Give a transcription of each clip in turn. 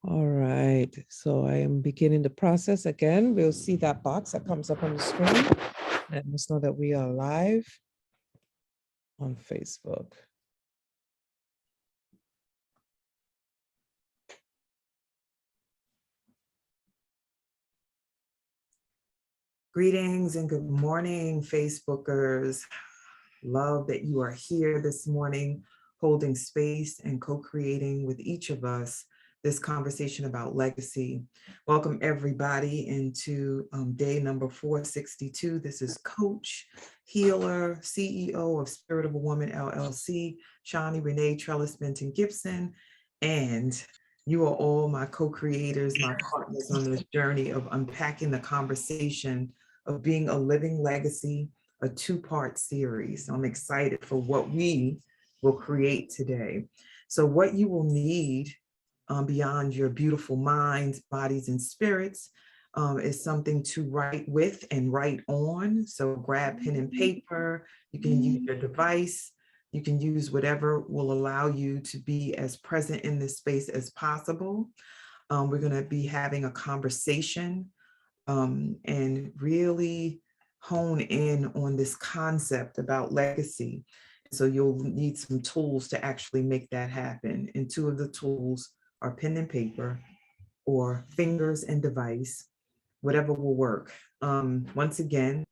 All right, so I am beginning the process again. We'll see that box that comes up on the screen. Let us know that we are live on Facebook. Greetings and good morning, Facebookers. Love that you are here this morning, holding space and co-creating with each of us this conversation about legacy. Welcome everybody into day number 462. This is Coach, Healer, CEO of Spirit of a Woman, LLC, Shawnee Benton Gibson, and you are all my co-creators, my partners on this journey of unpacking the conversation of being a living legacy, a two-part series. I'm excited for what we will create today. So what you will need beyond your beautiful minds, bodies, and spirits is something to write with and write on. So grab pen and paper. You can use your device. You can use whatever will allow you to be as present in this space as possible. We're going to be having a conversation and really hone in on this concept about legacy. So you'll need some tools to actually make that happen. And two of the tools are pen and paper or fingers and device, whatever will work. Once again,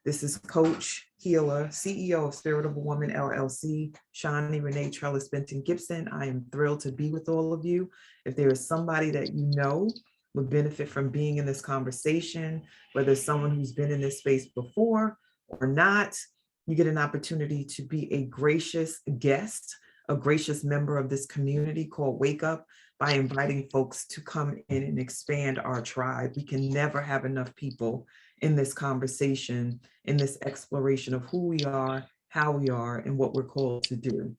this is Coach, Healer, CEO of Spirit of a Woman, LLC, Shawnee Benton Gibson. I am thrilled to be with all of you. If there is somebody that you know would benefit from being in this conversation, whether it's someone who's been in this space before or not, you get an opportunity to be a gracious guest, a gracious member of this community called Wake Up by inviting folks to come in and expand our tribe. We can never have enough people in this conversation, in this exploration of who we are, how we are, and what we're called to do.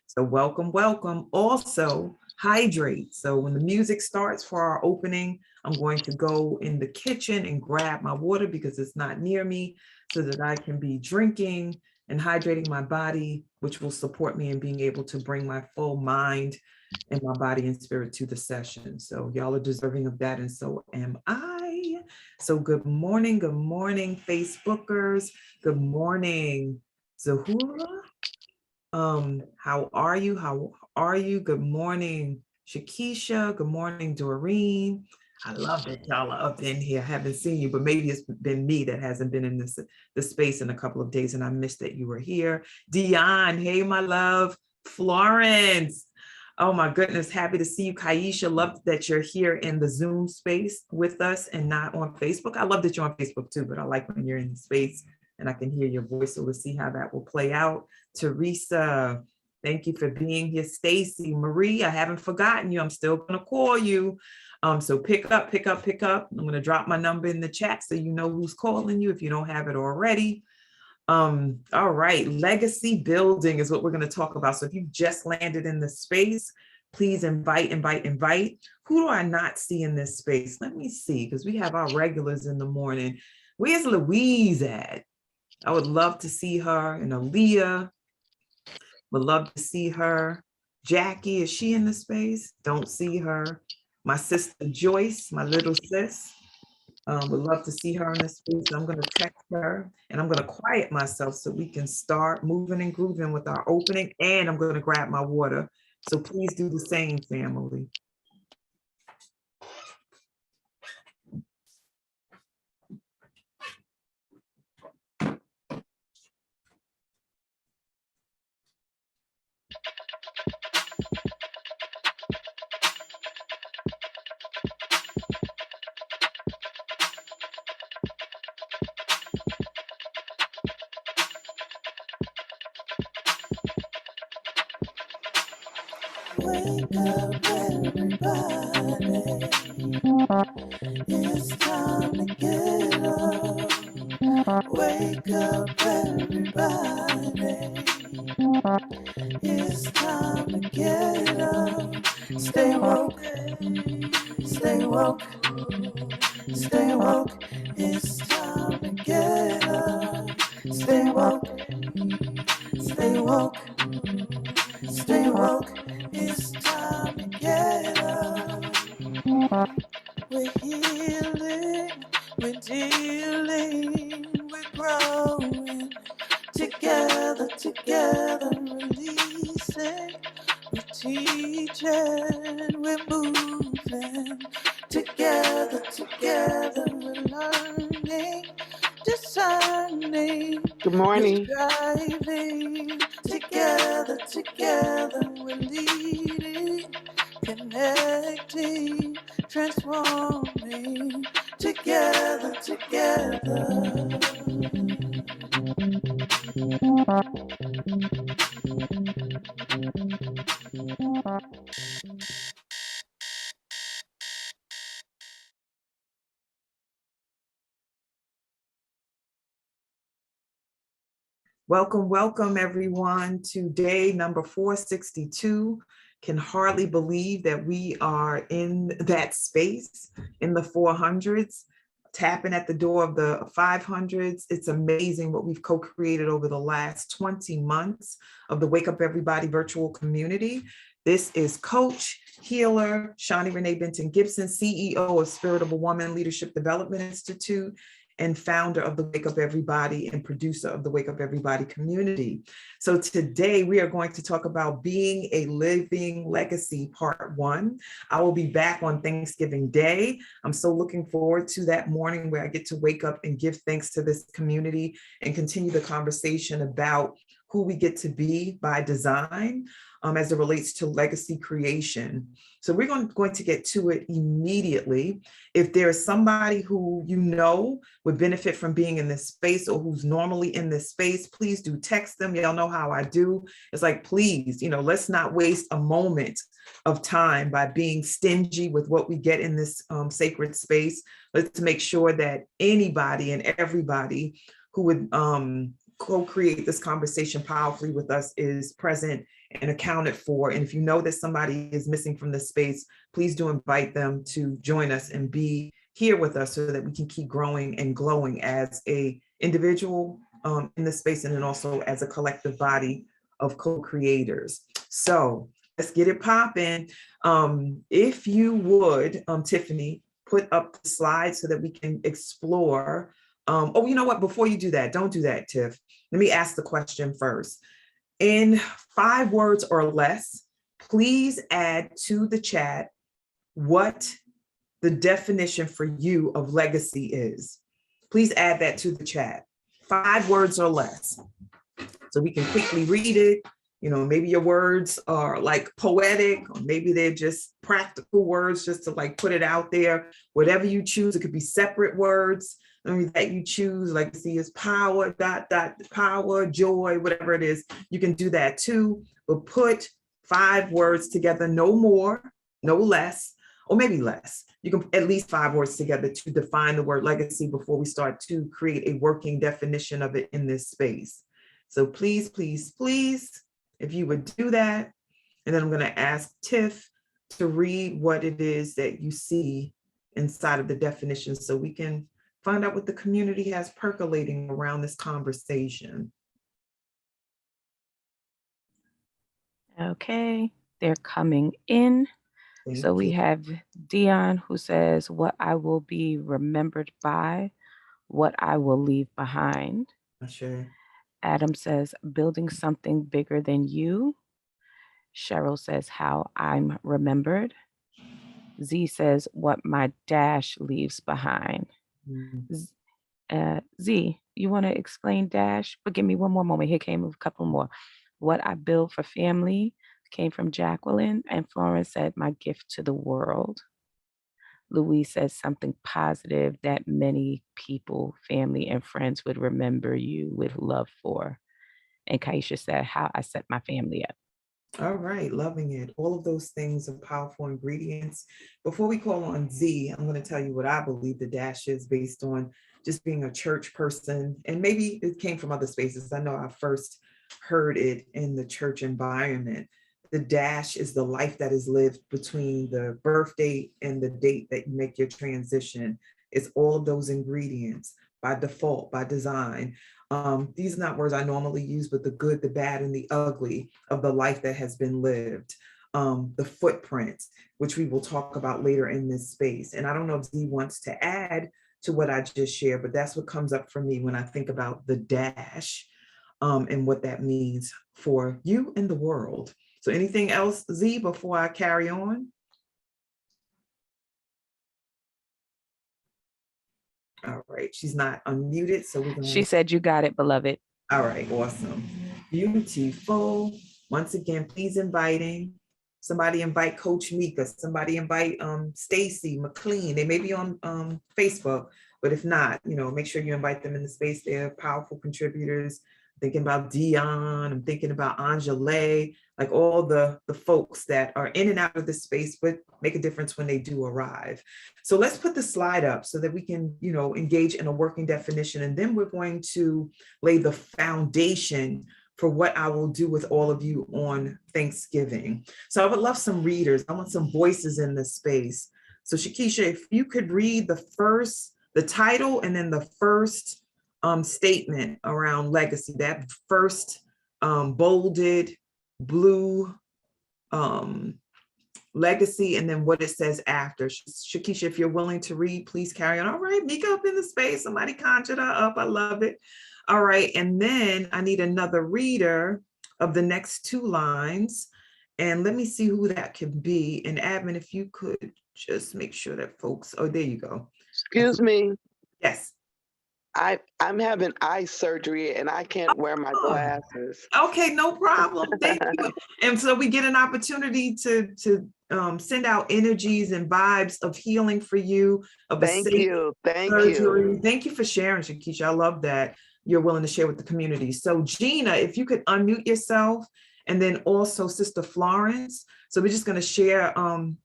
So welcome, welcome. Also, hydrate. So when the music starts for our opening, I'm going to go in the kitchen and grab my water because it's not near me so that I can be drinking and hydrating my body, which will support me in being able to bring my full mind and my body and spirit to the session. So y'all are deserving of that, and so am I. So good morning, Facebookers. Good morning, Zahura. How are you? How are you? Good morning, Shakisha. Good morning, Doreen. I love that y'all are up in here. I haven't seen you, but maybe it's been me that hasn't been in this space in a couple of days, and I missed that you were here. Dion, hey, my love. Florence. Oh my goodness, happy to see you. Kaisha, love that you're here in the Zoom space with us and not on Facebook. I love that you're on Facebook too, but I like when you're in the space and I can hear your voice. So we'll see how that will play out. Teresa, thank you for being here. Stacy, Marie, I haven't forgotten you. I'm still gonna call you. So pick up. I'm gonna drop my number in the chat so you know who's calling you if you don't have it already. All right, legacy building is what we're going to talk about. So if you've just landed in the space, please invite. Who do I not see in this space? Let me see, because we have our regulars in the morning. Where's Louise at? I would love to see her. And Aaliyah, would love to see her. Jackie, is she in the space? Don't see her. My sister Joyce, my little sis. Would love to see her in this space. I'm going to text her and I'm going to quiet myself so we can start moving and grooving with our opening. And I'm going to grab my water. So please do the same, family. Wake up, everybody. It's time to get up. Wake up, everybody. It's time to get up. Stay woke, stay woke, stay woke. It's time to get up. Stay woke, stay woke, stay woke. It's time to get up. healing, we're dealing, we're growing. Together, together, releasing. We're teaching, we're moving. Together, together, we're learning, discerning. Good morning. We're striving. Together, together, we're leading, connecting, transforming. Together, together. Welcome, welcome everyone to day number 462. Can hardly believe that we are in that space in the 400s, tapping at the door of the 500s. It's amazing what we've co-created over the last 20 months of the Wake Up Everybody virtual community. This is Coach, Healer, Shawnee Benton Gibson, CEO of Spirit of a Woman Leadership Development Institute, and founder of the Wake Up Everybody and producer of the Wake Up Everybody community. So today we are going to talk about being a living legacy, part 1. I will be back on Thanksgiving Day. I'm so looking forward to that morning where I get to wake up and give thanks to this community and continue the conversation about who we get to be by design as it relates to legacy creation. So we're going to get to it immediately. If there is somebody who you know would benefit from being in this space or who's normally in this space, please do text them. Y'all know how I do. It's like, please, let's not waste a moment of time by being stingy with what we get in this sacred space. Let's make sure that anybody and everybody who would co-create this conversation powerfully with us is present and accounted for. And if you know that somebody is missing from this space, please do invite them to join us and be here with us so that we can keep growing and glowing as a individual in this space and then also as a collective body of co-creators. So let's get it popping. If you would, Tiffany, put up the slides so that we can explore. Oh, you know what? Before you do that, don't do that, Tiff. Let me ask the question first. In 5 words or less, please add to the chat what the definition for you of legacy is. Please add that to the chat. 5 words or less. So we can quickly read it. Maybe your words are like poetic, or maybe they're just practical words just to like put it out there. Whatever you choose, it could be separate words that you choose. Legacy is power, power, joy, whatever it is. You can do that too, but put 5 words together, no more, no less, or maybe less. You can at least 5 words together to define the word legacy before we start to create a working definition of it in this space. So please, please, please, if you would do that. And then I'm going to ask Tiff to read what it is that you see inside of the definition so we can find out what the community has percolating around this conversation. Okay, they're coming in. So we have Dion who says, what I will be remembered by, what I will leave behind. Sure. Adam says, building something bigger than you. Cheryl says, how I'm remembered. Z says, what my dash leaves behind. Z, you want to explain dash? But give me one more moment. Here came a couple more. What I build for family came from Jacqueline, and Florence said, my gift to the world. Louise says something positive that many people, family, and friends would remember you with love for. And Kaisha said, how I set my family up. All right, loving it. All of those things are powerful ingredients. Before we call on Z, I'm going to tell you what I believe the dash is based on just being a church person. And maybe it came from other spaces. I know I first heard it in the church environment. The dash is the life that is lived between the birth date and the date that you make your transition. It's all of those ingredients by default, by design. These are not words I normally use, but the good, the bad, and the ugly of the life that has been lived. the footprint, which we will talk about later in this space. And I don't know if Z wants to add to what I just shared, but that's what comes up for me when I think about the dash and what that means for you and the world. So anything else, Z, before I carry on? All right, she's not unmuted, so we're going She said, "You got it, beloved." All right, awesome. Beautiful. Once again, please somebody invite Coach Mika, somebody invite Stacy McLean. They may be on Facebook, but if not, make sure you invite them in the space. They're powerful contributors. Thinking about Dion, I'm thinking about Angela, like all the folks that are in and out of the space, but make a difference when they do arrive. So let's put the slide up so that we can, engage in a working definition. And then we're going to lay the foundation for what I will do with all of you on Thanksgiving. So I would love some readers. I want some voices in this space. So Shakisha, if you could read the title and then the first statement around legacy, that first bolded blue legacy, and then what it says after. Shakisha, if you're willing to read, please carry on. All right, Mika up in the space. Somebody conjured her up. I love it. All right, and then I need another reader of the next two lines. And let me see who that could be. And admin, if you could just make sure that folks, oh, there you go. Excuse me. Yes. I'm having eye surgery and I can't wear my glasses. Okay, no problem. Thank you. And so we get an opportunity to send out energies and vibes of healing for you. Thank you. Thank you for sharing, Shakisha. I love that you're willing to share with the community. So Gina, if you could unmute yourself, and then also Sister Florence. So we're just going to share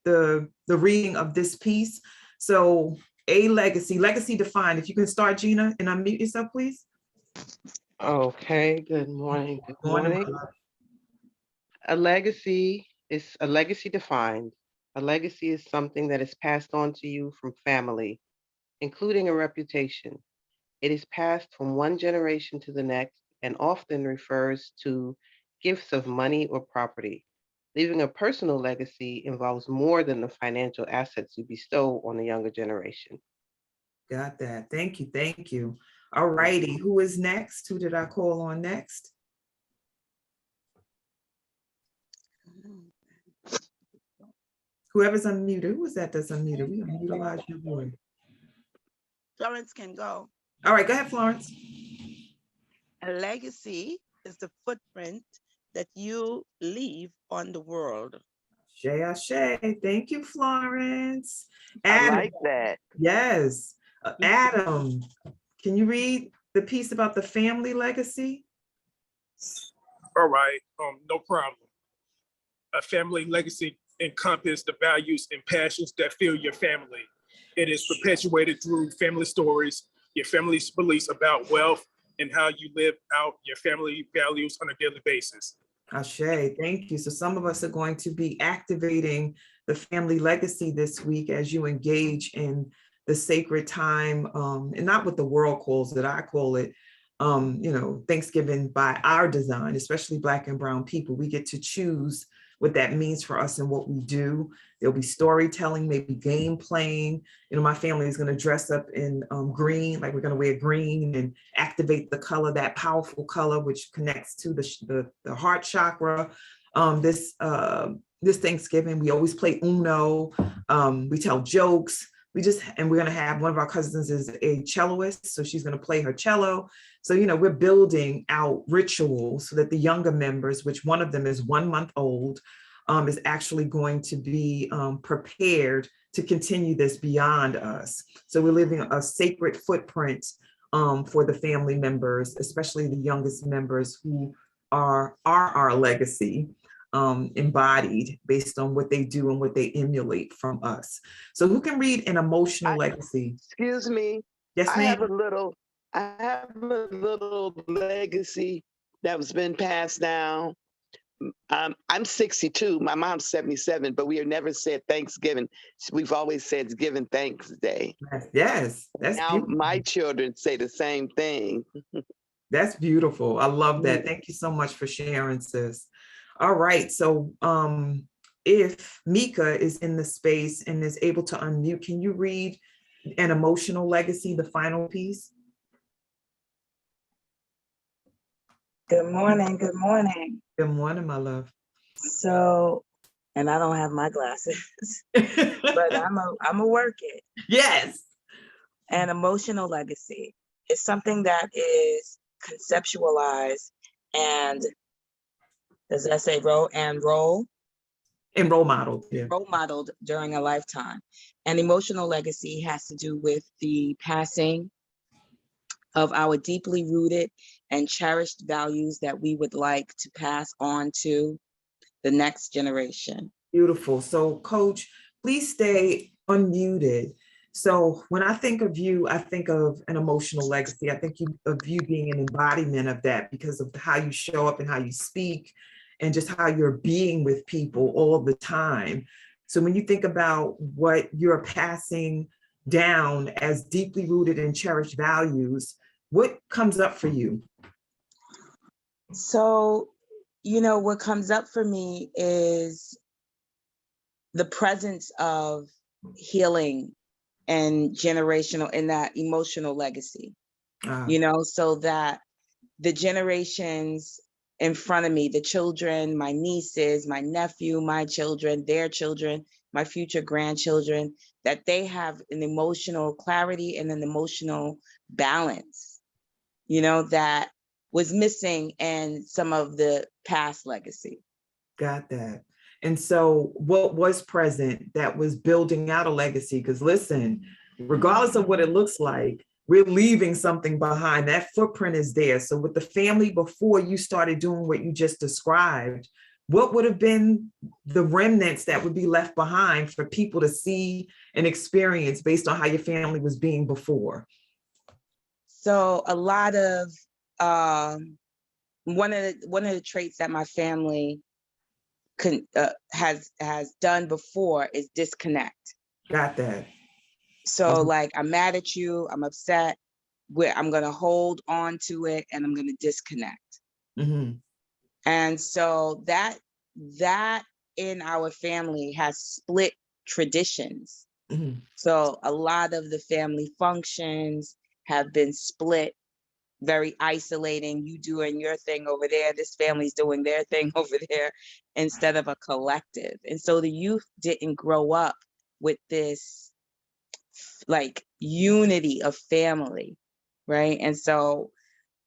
the reading of this piece. So a legacy defined. If you can start, Gina, and unmute yourself, please. Okay, good morning. Good morning. A legacy defined. A legacy is something that is passed on to you from family, including a reputation. It is passed from one generation to the next and often refers to gifts of money or property. Leaving a personal legacy involves more than the financial assets you bestow on the younger generation. Got that. Thank you. Thank you. All righty. Who is next? Who did I call on next? Whoever's unmuted. Who is that that's unmuted? We gonna utilize your voice. Florence can go. All right, go ahead, Florence. A legacy is the footprint that you leave on the world. Ashe. Thank you, Florence. I like that. Yes. Adam, can you read the piece about the family legacy? All right, no problem. A family legacy encompasses the values and passions that fuel your family. It is perpetuated through family stories, your family's beliefs about wealth, and how you live out your family values on a daily basis. Ashe, thank you. So some of us are going to be activating the family legacy this week as you engage in the sacred time, and not what the world calls it, I call it, Thanksgiving by our design, especially Black and Brown people. We get to choose what that means for us and what we do. There'll be storytelling, maybe game playing. My family is going to dress up in green, like we're going to wear green and activate the color, that powerful color, which connects to the heart chakra. This Thanksgiving, we always play Uno. We tell jokes. And we're going to have one of our cousins is a celloist, so she's going to play her cello. So, we're building out rituals so that the younger members, which one of them is 1 month old, is actually going to be prepared to continue this beyond us. So we're leaving a sacred footprint for the family members, especially the youngest members who are our legacy. Embodied based on what they do and what they emulate from us. So who can read an emotional legacy? Excuse me. Yes, ma'am. I have a little legacy that was been passed down. I'm 62. My mom's 77, but we have never said Thanksgiving. We've always said Giving Thanks Day. Yes, that's now beautiful. My children say the same thing. That's beautiful. I love that. Thank you so much for sharing, sis. All right, so if Mika is in the space and is able to unmute, can you read An Emotional Legacy, the final piece? Good morning. Good morning. Good morning, my love. So, and I don't have my glasses, but I'm a work it. Yes. An emotional legacy is something that is conceptualized and, does that say role and role? And role model. Yeah. Role modeled during a lifetime. An emotional legacy has to do with the passing of our deeply rooted and cherished values that we would like to pass on to the next generation. Beautiful. So, Coach, please stay unmuted. So when I think of you, I think of an emotional legacy. I think of you being an embodiment of that because of how you show up and how you speak and just how you're being with people all the time. So when you think about what you're passing down as deeply rooted and cherished values, what comes up for you? So, you know, what comes up for me is the presence of healing and generational in that emotional legacy, you know, so that the generations in front of me, the children, my nieces, my nephew, my children, their children, my future grandchildren, that they have an emotional clarity and an emotional balance, you know, that was missing in some of the past legacy. Got that. And so what was present that was building out a legacy? Because listen, regardless of what it looks like, we're leaving something behind. That footprint is there. So with the family before you started doing what you just described, what would have been the remnants that would be left behind for people to see and experience based on how your family was being before? So a lot of one of the traits that my family has done before is disconnect. Got that. So like, I'm mad at you, I'm upset, I'm gonna hold on to it and I'm gonna disconnect. Mm-hmm. And so that in our family has split traditions. Mm-hmm. So a lot of the family functions have been split, very isolating. You doing your thing over there, this family's doing their thing over there, instead of a collective. And so the youth didn't grow up with this like unity of family, right? And so,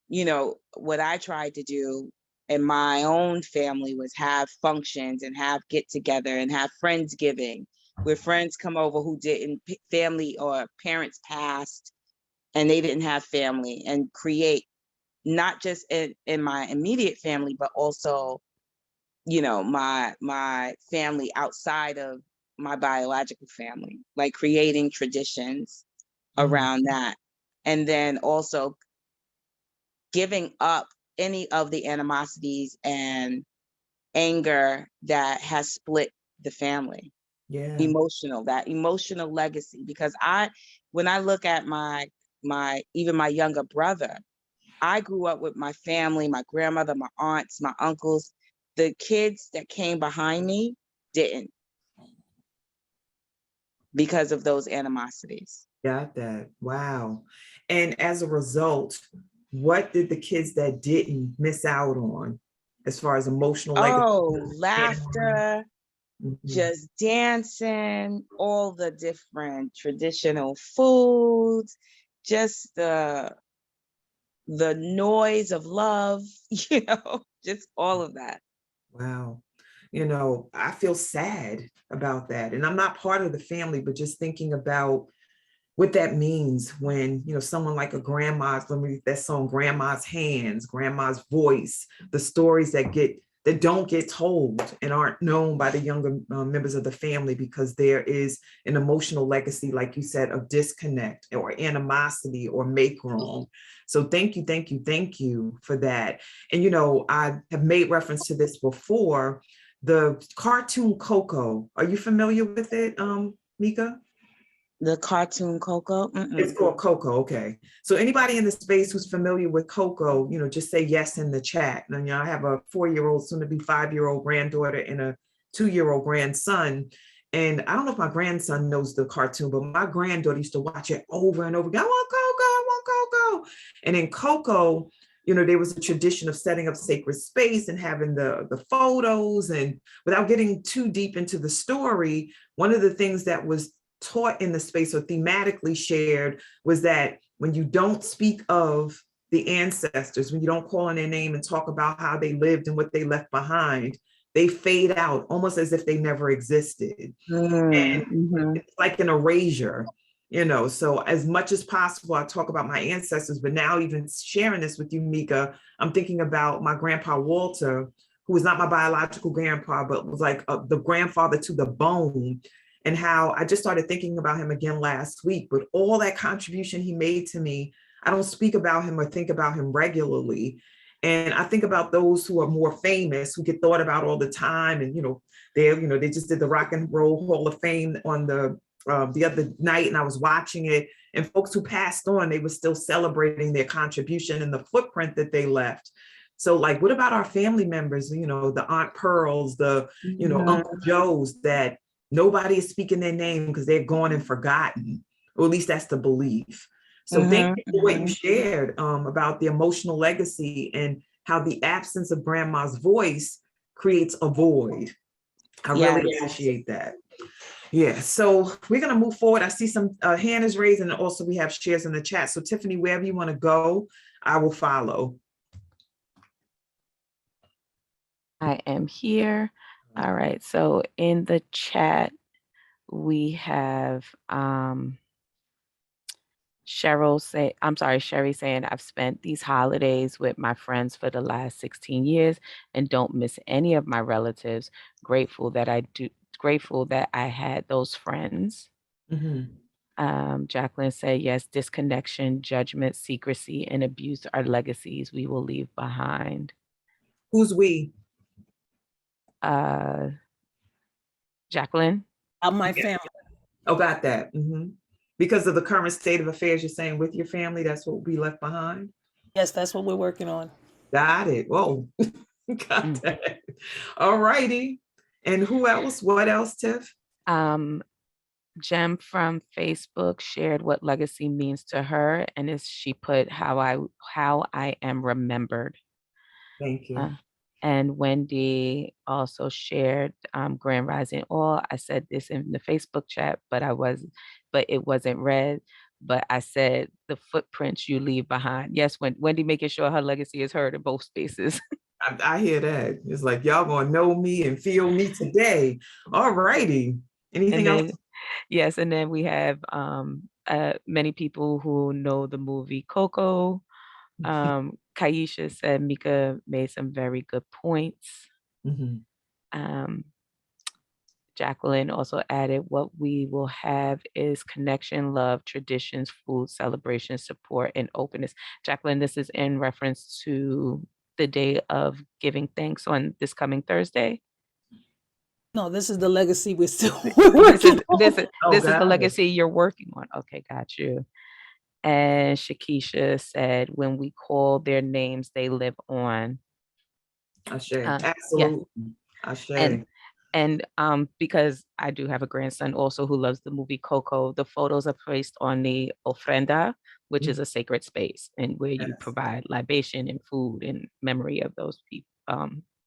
you know, what I tried to do in my own family was have functions and have get together and have Friendsgiving, where friends come over who didn't, family or parents passed and they didn't have family, and create not just in my immediate family, but also, you know, my family outside of my biological family, like creating traditions around that. And then also giving up any of the animosities and anger that has split the family. Yeah. That emotional legacy. Because when I look at my even my younger brother, I grew up with my family, my grandmother, my aunts, my uncles. The kids that came behind me didn't, because of those animosities. Got that. Wow. And as a result, what did the kids that didn't miss out on as far as emotional legacy? Oh, laughter, Mm-hmm. just dancing, all the different traditional foods, just the noise of love, you know, just all of that. Wow. You know, I feel sad about that. And I'm not part of the family, but just thinking about what that means when, you know, someone like a grandma's, that song, Grandma's Hands, Grandma's Voice, the stories that don't get told and aren't known by the younger members of the family, because there is an emotional legacy, like you said, of disconnect or animosity or make wrong. So thank you for that. And, you know, I have made reference to this before, the cartoon Coco. Are you familiar with it, Mika? The cartoon Coco? It's called Coco. Okay. So anybody in the space who's familiar with Coco, you know, just say yes in the chat. And, you know, I have a 4-year-old, soon to be 5-year-old granddaughter and a 2-year-old grandson. And I don't know if my grandson knows the cartoon, but my granddaughter used to watch it over and over again. I want Coco, I want Coco. And in Coco, you know, there was a tradition of setting up sacred space and having the photos. And without getting too deep into the story, one of the things that was taught in the space or thematically shared was that when you don't speak of the ancestors, when you don't call on their name and talk about how they lived and what they left behind, they fade out almost as if they never existed. And it's like an erasure, you know. So as much as possible, I talk about my ancestors, but now even sharing this with you, Mika, I'm thinking about my grandpa Walter, who was not my biological grandpa, but was like the grandfather to the bone, and how I just started thinking about him again last week. But all that contribution he made to me, I don't speak about him or think about him regularly. And I think about those who are more famous, who get thought about all the time. And, they just did the Rock and Roll Hall of Fame on the other night, and I was watching it. And folks who passed on, they were still celebrating their contribution and the footprint that they left. So, like, what about our family members, the Aunt Pearls, the, Uncle Joes, that nobody is speaking their name because they're gone and forgotten, or at least that's the belief. So thank you for what you shared about the emotional legacy and how the absence of grandma's voice creates a void. I really appreciate that. Yeah, so we're going to move forward. I see some hand is raised, and also we have shares in the chat. So Tiffany, wherever you want to go, I will follow. I am here. All right, so in the chat, we have Sherry saying, I've spent these holidays with my friends for the last 16 years and don't miss any of my relatives. Grateful that I had those friends. Jacqueline said, yes, disconnection, judgment, secrecy, and abuse are legacies we will leave behind. Who's we? Jacqueline? My family. Oh, got that. Because of the current state of affairs, you're saying with your family, that's what will be left behind? Yes, that's what we're working on. Got it. Whoa. Got that. All righty. And who else? What else, Tiff? Jem from Facebook shared what legacy means to her, and she put how I am remembered. Thank you. And Wendy also shared Grand Rising All. I said this in the Facebook chat, but it wasn't read. But I said the footprints you leave behind. Yes, Wendy making sure her legacy is heard in both spaces. I hear that. It's like y'all gonna know me and feel me today. All righty. Anything else? Yes, and then we have many people who know the movie Coco. Kaisha said Mika made some very good points. Jacqueline also added, what we will have is connection, love, traditions, food, celebration, support, and openness. Jacqueline, this is in reference to the day of giving thanks on this coming Thursday. No, this is the legacy we're still This is the legacy you're working on. Okay, got you. And Shakisha said, when we call their names, they live on. Absolutely. Yeah. And because I do have a grandson also who loves the movie Coco, the photos are placed on the ofrenda, which is a sacred space, and where you provide libation and food in memory of those people,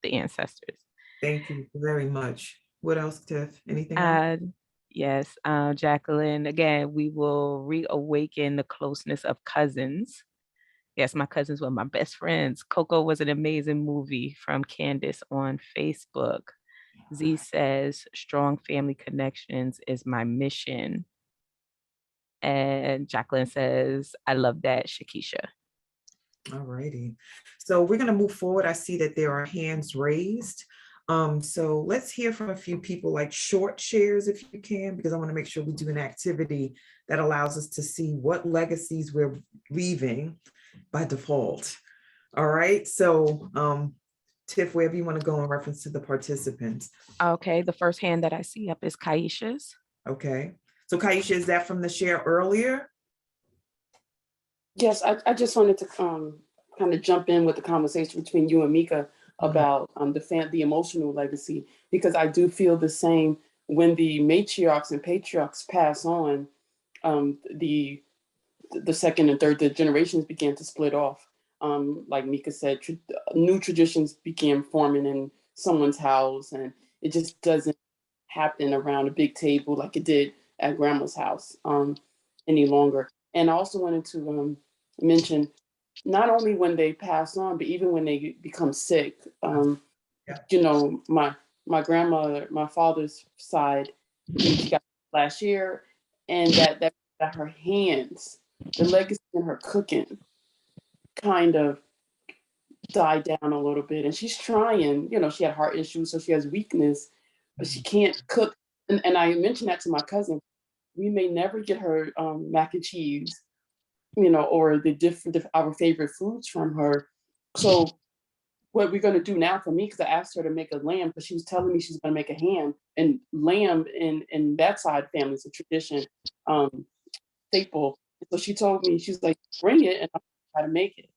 the ancestors. Thank you very much. What else, Tiff? Anything else? Yes, Jacqueline, again, we will reawaken the closeness of cousins. Yes, my cousins were my best friends. Coco was an amazing movie from Candace on Facebook. Z says, strong family connections is my mission. And Jacqueline says, I love that, Shakisha. All righty. So we're going to move forward. I see that there are hands raised. So let's hear from a few people, like short shares if you can, because I want to make sure we do an activity that allows us to see what legacies we're leaving by default. All right. So Tiff, wherever you want to go in reference to the participants. Okay. The first hand that I see up is Kaisha's. Okay. So Kaisha, is that from the share earlier? Yes, I just wanted to kind of jump in with the conversation between you and Mika about the emotional legacy, because I do feel the same when the matriarchs and patriarchs pass on. The second and third, the generations began to split off. Like Mika said, new traditions began forming in someone's house, and it just doesn't happen around a big table like it did at grandma's house any longer. And I also wanted to mention, not only when they pass on, but even when they become sick. You know, my grandmother, my father's side, she got last year, and that her hands, the legacy in her cooking, kind of died down a little bit. And she's trying. You know, she had heart issues, so she has weakness, but she can't cook. And I mentioned that to my cousin. We may never get her mac and cheese, you know, or the different our favorite foods from her. So what we're going to do now for me, because I asked her to make a lamb, because she was telling me she's going to make a ham, and lamb in that side family is a tradition, staple. So she told me, she's like, bring it and I'll try to make it.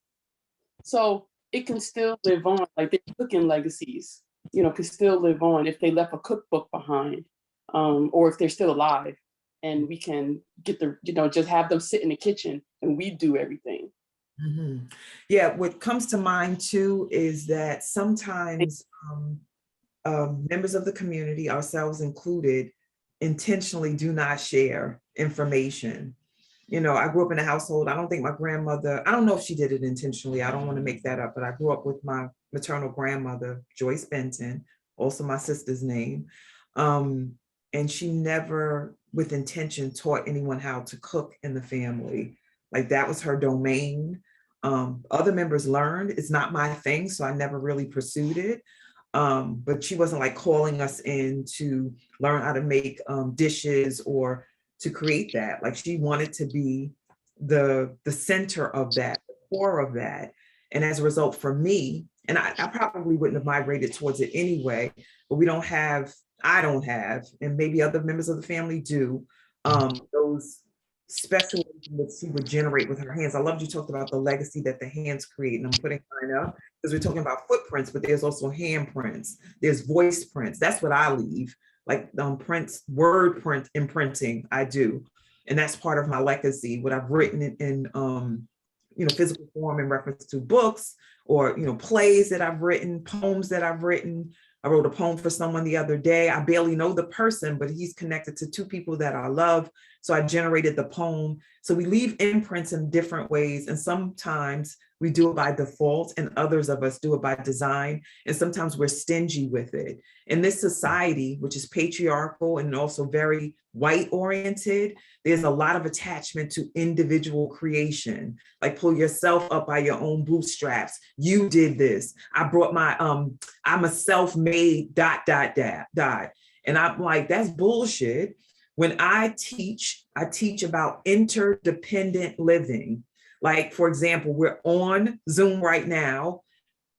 So it can still live on, like their cooking legacies, you know, can still live on if they left a cookbook behind, or if they're still alive, and we can get the, you know, just have them sit in the kitchen and we do everything. Mm-hmm. Yeah, what comes to mind too is that sometimes members of the community, ourselves included, intentionally do not share information. You know, I grew up in a household, I don't think my grandmother, I don't know if she did it intentionally, I don't want to make that up, but I grew up with my maternal grandmother, Joyce Benton, also my sister's name. And she never, with intention, taught anyone how to cook in the family. Like that was her domain. Other members learned. It's not my thing, so I never really pursued it. But she wasn't like calling us in to learn how to make dishes or to create that. Like she wanted to be the center of that, the core of that. And as a result, for me, and I probably wouldn't have migrated towards it anyway, but I don't have, and maybe other members of the family do, those special that she would generate with her hands. I loved you talked about the legacy that the hands create, and I'm putting mine up because we're talking about footprints, but there's also handprints, there's voice prints. That's what I leave, like prints, word print imprinting, I do. And that's part of my legacy, what I've written in you know, physical form in reference to books or, you know, plays that I've written, poems that I've written. I wrote a poem for someone the other day. I barely know the person, but he's connected to two people that I love. So I generated the poem. So we leave imprints in different ways. And sometimes we do it by default and others of us do it by design. And sometimes we're stingy with it. In this society, which is patriarchal and also very white oriented, there's a lot of attachment to individual creation, like pull yourself up by your own bootstraps. You did this. I brought my, I'm a self-made ... And I'm like, that's bullshit. When I teach about interdependent living. Like, for example, we're on Zoom right now.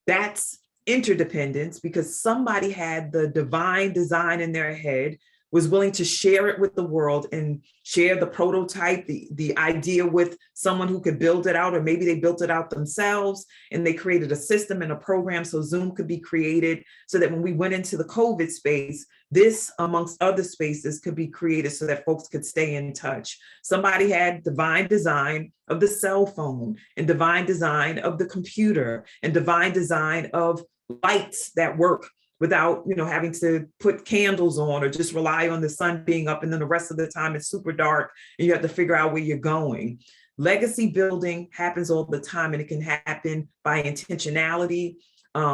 That's interdependence because somebody had the divine design in their head, was willing to share it with the world and share the prototype, the idea with someone who could build it out, or maybe they built it out themselves and they created a system and a program so Zoom could be created so that when we went into the COVID space, this amongst other spaces could be created so that folks could stay in touch. Somebody had divine design of the cell phone and divine design of the computer and divine design of lights that work without, you know, having to put candles on or just rely on the sun being up and then the rest of the time it's super dark and you have to figure out where you're going. Legacy building happens all the time and it can happen by intentionality,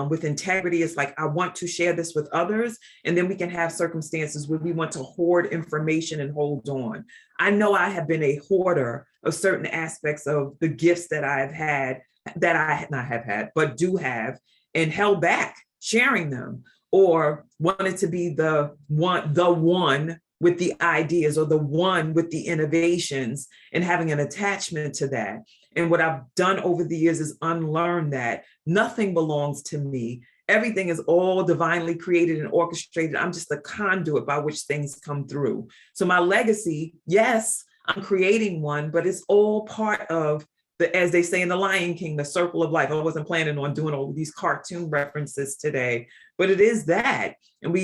with integrity. It's like, I want to share this with others. And then we can have circumstances where we want to hoard information and hold on. I know I have been a hoarder of certain aspects of the gifts that I've had, that I not have had, but do have, and held back sharing them, or wanted to be the one with the ideas or the one with the innovations and having an attachment to that. And what I've done over the years is unlearn that. Nothing belongs to me. Everything is all divinely created and orchestrated. I'm just the conduit by which things come through. So my legacy, yes, I'm creating one, but it's all part of as they say in The Lion King, the circle of life. I wasn't planning on doing all of these cartoon references today, but it is that. And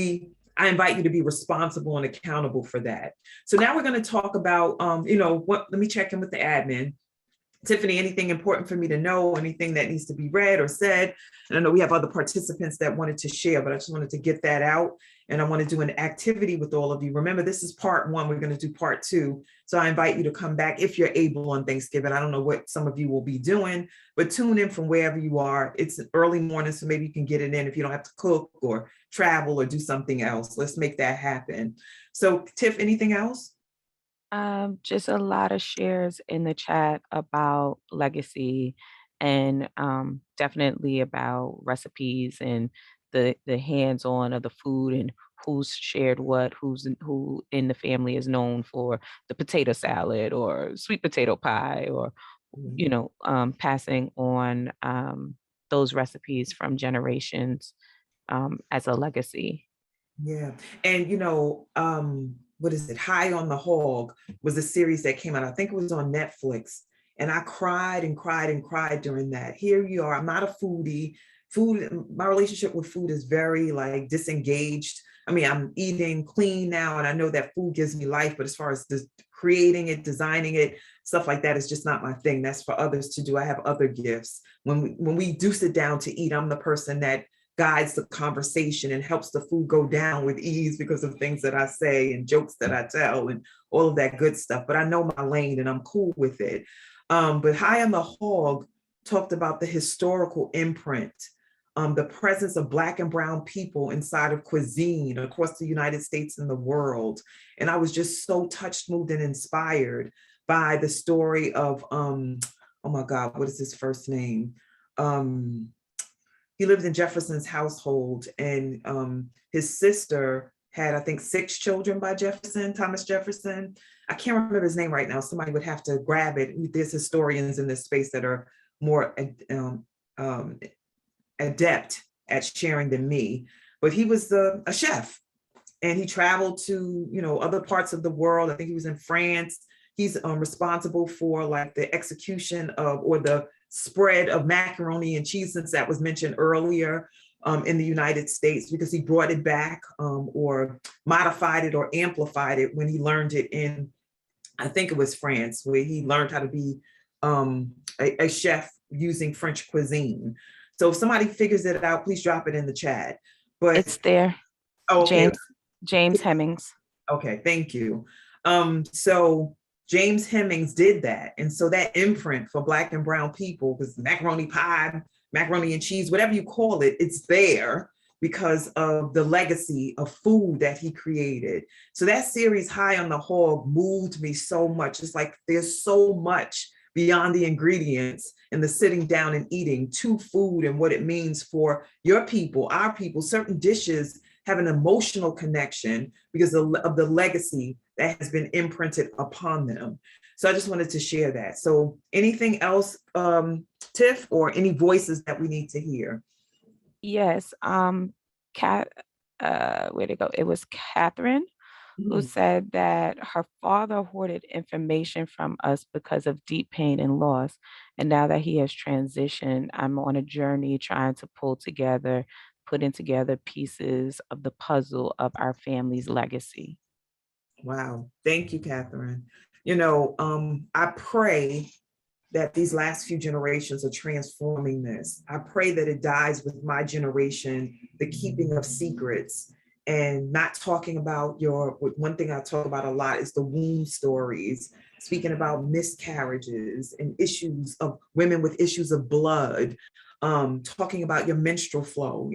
I invite you to be responsible and accountable for that. So now we're going to talk about, let me check in with the admin. Tiffany, anything important for me to know, anything that needs to be read or said? And I know we have other participants that wanted to share, but I just wanted to get that out. And I want to do an activity with all of you. Remember, this is part one. We're going to do part two. So I invite you to come back if you're able on Thanksgiving. I don't know what some of you will be doing, but tune in from wherever you are. It's an early morning, so maybe you can get it in if you don't have to cook or travel or do something else. Let's make that happen. So Tiff, anything else? Just a lot of shares in the chat about legacy and definitely about recipes and the hands-on of the food and who's shared what, who in the family is known for the potato salad or sweet potato pie or passing on those recipes from generations as a legacy. Yeah. And what is it? High on the Hog was a series that came out. I think it was on Netflix. And I cried and cried and cried during that. Here you are. I'm not a foodie. My relationship with food is very like disengaged. I mean, I'm eating clean now, and I know that food gives me life, but as far as creating it, designing it, stuff like that is just not my thing. That's for others to do. I have other gifts. When we do sit down to eat, I'm the person that guides the conversation and helps the food go down with ease because of things that I say and jokes that I tell and all of that good stuff. But I know my lane and I'm cool with it. But High on the Hog talked about the historical imprint, the presence of Black and Brown people inside of cuisine across the United States and the world. And I was just so touched, moved, and inspired by the story of, oh my God, what is his first name? He lived in Jefferson's household, and his sister had, I think, 6 children by Thomas Jefferson. I can't remember his name right now. Somebody would have to grab it. There's historians in this space that are more adept at sharing than me, but he was a chef, and he traveled to, other parts of the world. I think he was in France. He's responsible for like the execution of, or the spread of macaroni and cheese, since that was mentioned earlier, in the United States, because he brought it back or modified it or amplified it when he learned it in, I think it was France, where he learned how to be a chef using French cuisine. So if somebody figures it out, please drop it in the chat. But it's there. Oh, okay. James Hemings. Okay, thank you. So James Hemings did that. And so that imprint for Black and Brown people was macaroni pie, macaroni and cheese, whatever you call it, it's there because of the legacy of food that he created. So that series, High on the Hog, moved me so much. It's like there's so much beyond the ingredients and the sitting down and eating to food and what it means for your people, our people. Certain dishes have an emotional connection because of the legacy that has been imprinted upon them. So I just wanted to share that. So anything else, Tiff, or any voices that we need to hear? Yes. Where'd it go? It was Catherine who said that her father hoarded information from us because of deep pain and loss. And now that he has transitioned, I'm on a journey trying to putting together pieces of the puzzle of our family's legacy. Wow. Thank you, Catherine. I pray that these last few generations are transforming this. I pray that it dies with my generation, the keeping of secrets and not talking about one thing I talk about a lot is the womb stories, speaking about miscarriages and issues of women with issues of blood, talking about your menstrual flow.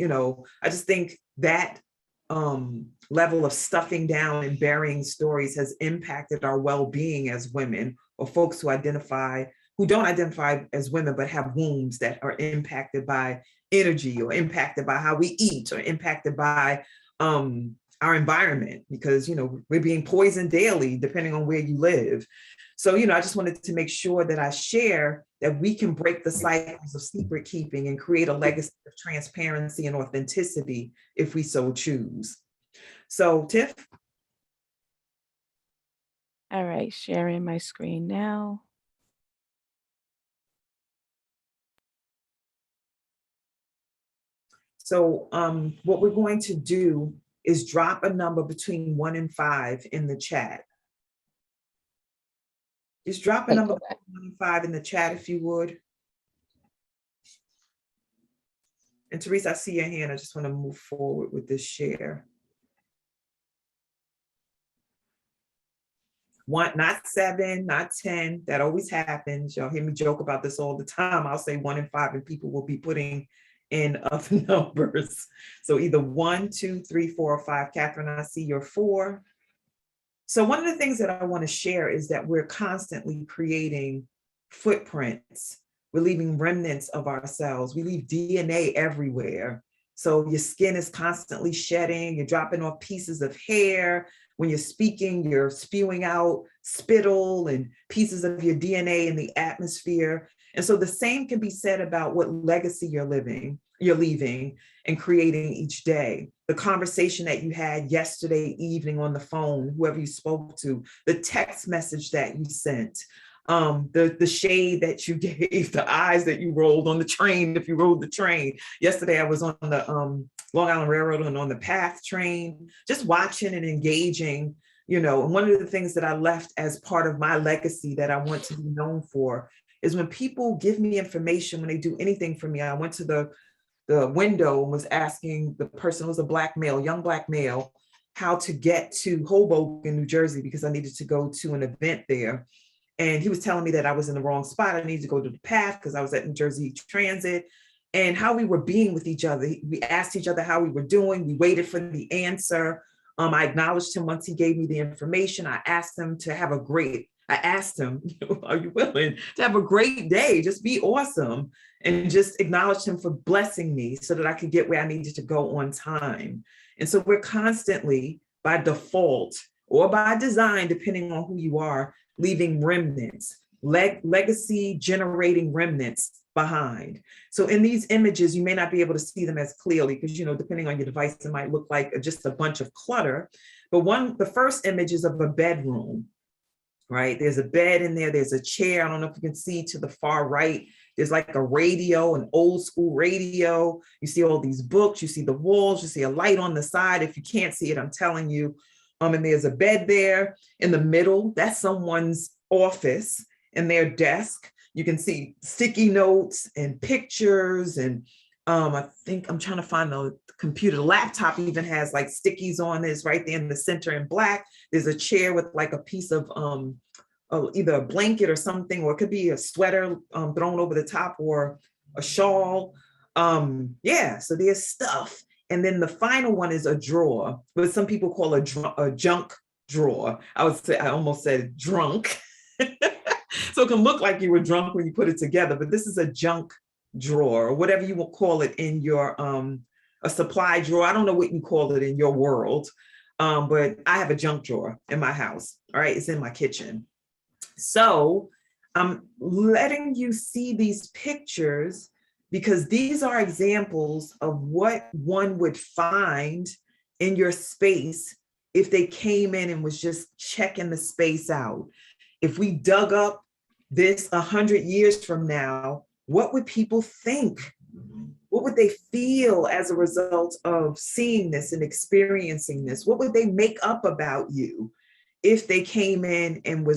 I just think that level of stuffing down and burying stories has impacted our well-being as women, or folks who don't identify as women but have wombs that are impacted by energy or impacted by how we eat or impacted by our environment, because we're being poisoned daily depending on where you live. So I just wanted to make sure that I share that we can break the cycles of secret keeping and create a legacy of transparency and authenticity if we so choose. So Tiff. All right, sharing my screen now. So what we're going to do is drop a number between 1 and 5 in the chat. Just drop a number between 1 and 5 in the chat if you would. And Teresa, I see your hand. I just want to move forward with this share. One, not 7, not 10. That always happens. Y'all hear me joke about this all the time. I'll say 1 and 5 and people will be putting in other numbers. So either 1, 2, 3, 4, or 5. Catherine, I see your 4. So one of the things that I want to share is that we're constantly creating footprints. We're leaving remnants of ourselves. We leave DNA everywhere. So your skin is constantly shedding. You're dropping off pieces of hair. When you're speaking, you're spewing out spittle and pieces of your DNA in the atmosphere. And so the same can be said about what legacy you're leaving and creating each day. The conversation that you had yesterday evening on the phone, whoever you spoke to, the text message that you sent, the shade that you gave, the eyes that you rolled on the train, if you rode the train. Yesterday, I was on the Long Island Railroad and on the PATH train, just watching and engaging, you know. And one of the things that I left as part of my legacy that I want to be known for is when people give me information, when they do anything for me. I went to the window and was asking the person, who was a Black male, young Black male, how to get to Hoboken, New Jersey, because I needed to go to an event there. And he was telling me that I was in the wrong spot. I needed to go to the PATH because I was at New Jersey Transit, and how we were being with each other. We asked each other how we were doing. We waited for the answer. I acknowledged him once he gave me the information. I asked him, are you willing to have a great day? Just be awesome. And just acknowledged him for blessing me so that I could get where I needed to go on time. And so we're constantly, by default or by design, depending on who you are, leaving remnants, legacy generating remnants behind. So in these images, you may not be able to see them as clearly because, you know, depending on your device, it might look like just a bunch of clutter. But the first image is of a bedroom, right? There's a bed in there, there's a chair. I don't know if you can see to the far right, there's like a radio, an old school radio. You see all these books, you see the walls, you see a light on the side. If you can't see it, I'm telling you. And there's a bed there in the middle. That's someone's office and their desk. You can see sticky notes and pictures. And I think I'm trying to find the computer. The laptop even has like stickies on this right there in the center in Black. There's a chair with like a piece of either a blanket or something, or it could be a sweater thrown over the top or a shawl. Yeah, so there's stuff. And then the final one is a drawer, but some people call a junk drawer. I almost said drunk. So it can look like you were drunk when you put it together, but this is a junk drawer, or whatever you will call it in your, a supply drawer. I don't know what you call it in your world, but I have a junk drawer in my house. All right, it's in my kitchen. So I'm letting you see these pictures because these are examples of what one would find in your space if they came in and was just checking the space out. If we dug up this 100 years from now, what would people think? What would they feel as a result of seeing this and experiencing this? What would they make up about you if they came in and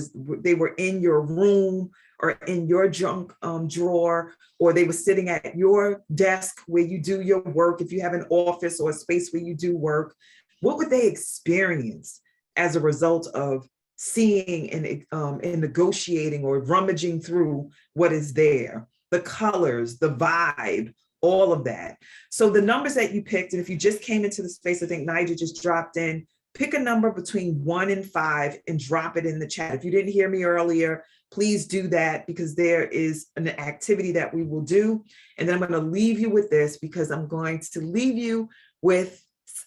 they were in your room or in your junk drawer, or they were sitting at your desk where you do your work, if you have an office or a space where you do work? What would they experience as a result of seeing and negotiating or rummaging through what is there? The colors, the vibe, all of that. So the numbers that you picked, and if you just came into the space, I think Nigel just dropped in, pick a number between 1 and 5 and drop it in the chat. If you didn't hear me earlier, please do that because there is an activity that we will do. And then I'm going to leave you with this because I'm going to leave you with